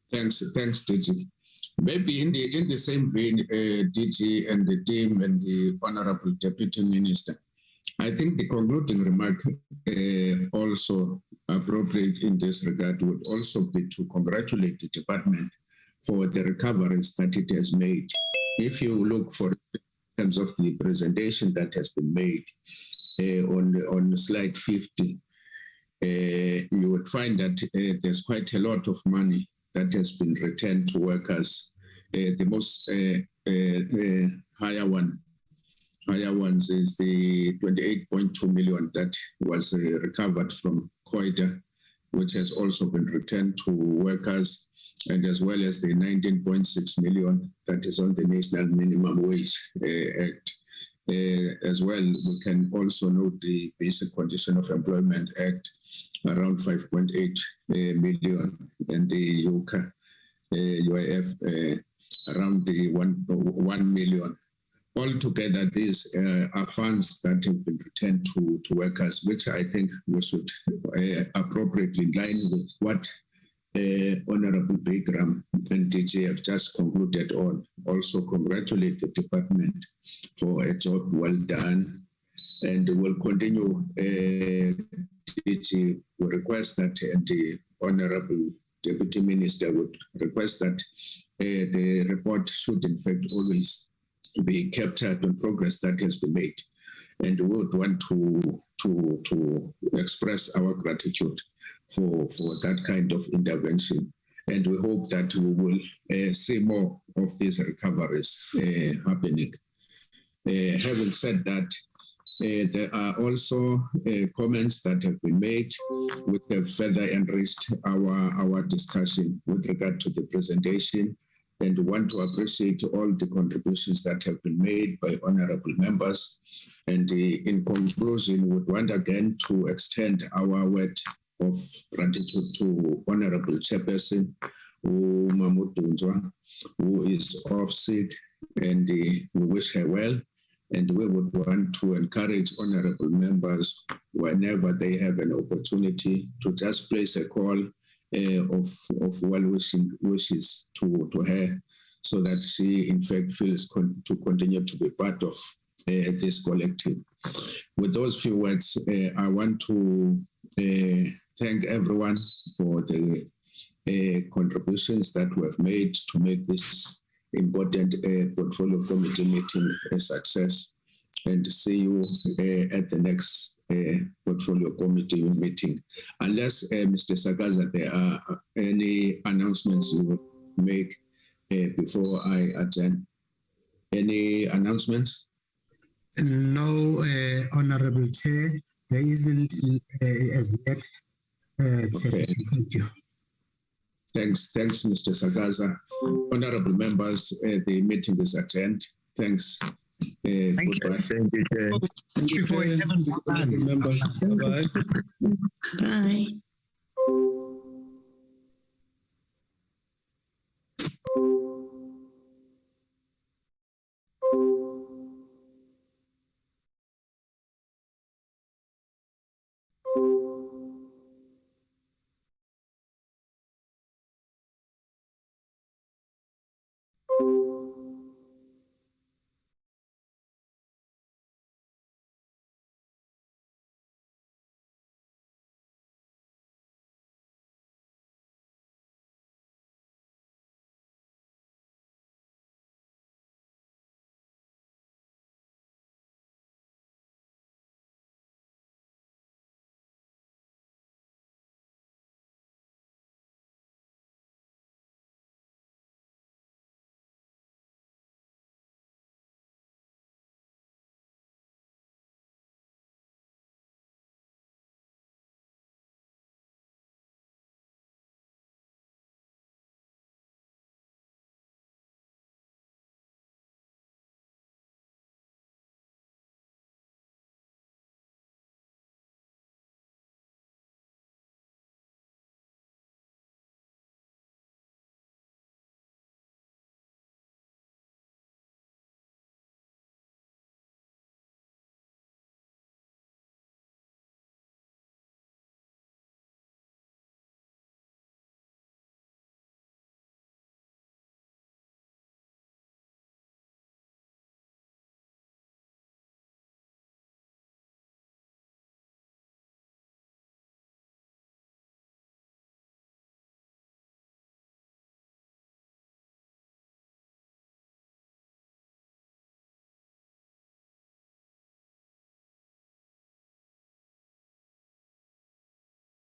Thanks, DG. Maybe in the same vein, DG and the team and the Honorable Deputy Minister, I think the concluding remark also appropriate in this regard would also be to congratulate the department for the recoveries that it has made. If you look for in terms of the presentation that has been made on slide 50, you would find that there's quite a lot of money that has been returned to workers. The most higher ones is the 28.2 million that was recovered from COIDA, which has also been returned to workers, and as well as the 19.6 million that is on the National Minimum Wage Act. As well, we can also note the Basic Condition of Employment Act, around 5.8 million, and the UIF around the 1 million. Altogether, these are funds that have been returned to workers, which I think we should appropriately in line with what Honorable Bekram and DG have just concluded on. Also congratulate the department for a job well done, and will continue. DG will request that, and the Honorable Deputy Minister would request that the report should in fact always be captured on progress that has been made, and we would want to express our gratitude for that kind of intervention, and we hope that we will see more of these recoveries happening. Having said that, there are also comments that have been made which have further enriched our discussion with regard to the presentation, and want to appreciate all the contributions that have been made by honorable members. And in conclusion, we would want again to extend our word of gratitude to Honorable Chairperson Mamudunjwa, who is off sick, and we wish her well. And we would want to encourage honorable members, whenever they have an opportunity, to just place a call of well-wishing wishes to her, so that she in fact feels to continue to be part of this collective. With those few words, I want to thank everyone for the contributions that we have made to make this important portfolio committee meeting a success, and see you at the next portfolio committee meeting. Unless Mr. Sakaza, there are any announcements you would make before I adjourn. Any announcements? No, Honorable Chair, there isn't as yet. Okay. Thank you. Thanks, Mr. Sakaza. Honorable members, the meeting is adjourned. Thanks. Thank you. Thank you, Chair. Before 11 Members, bye-bye. Bye.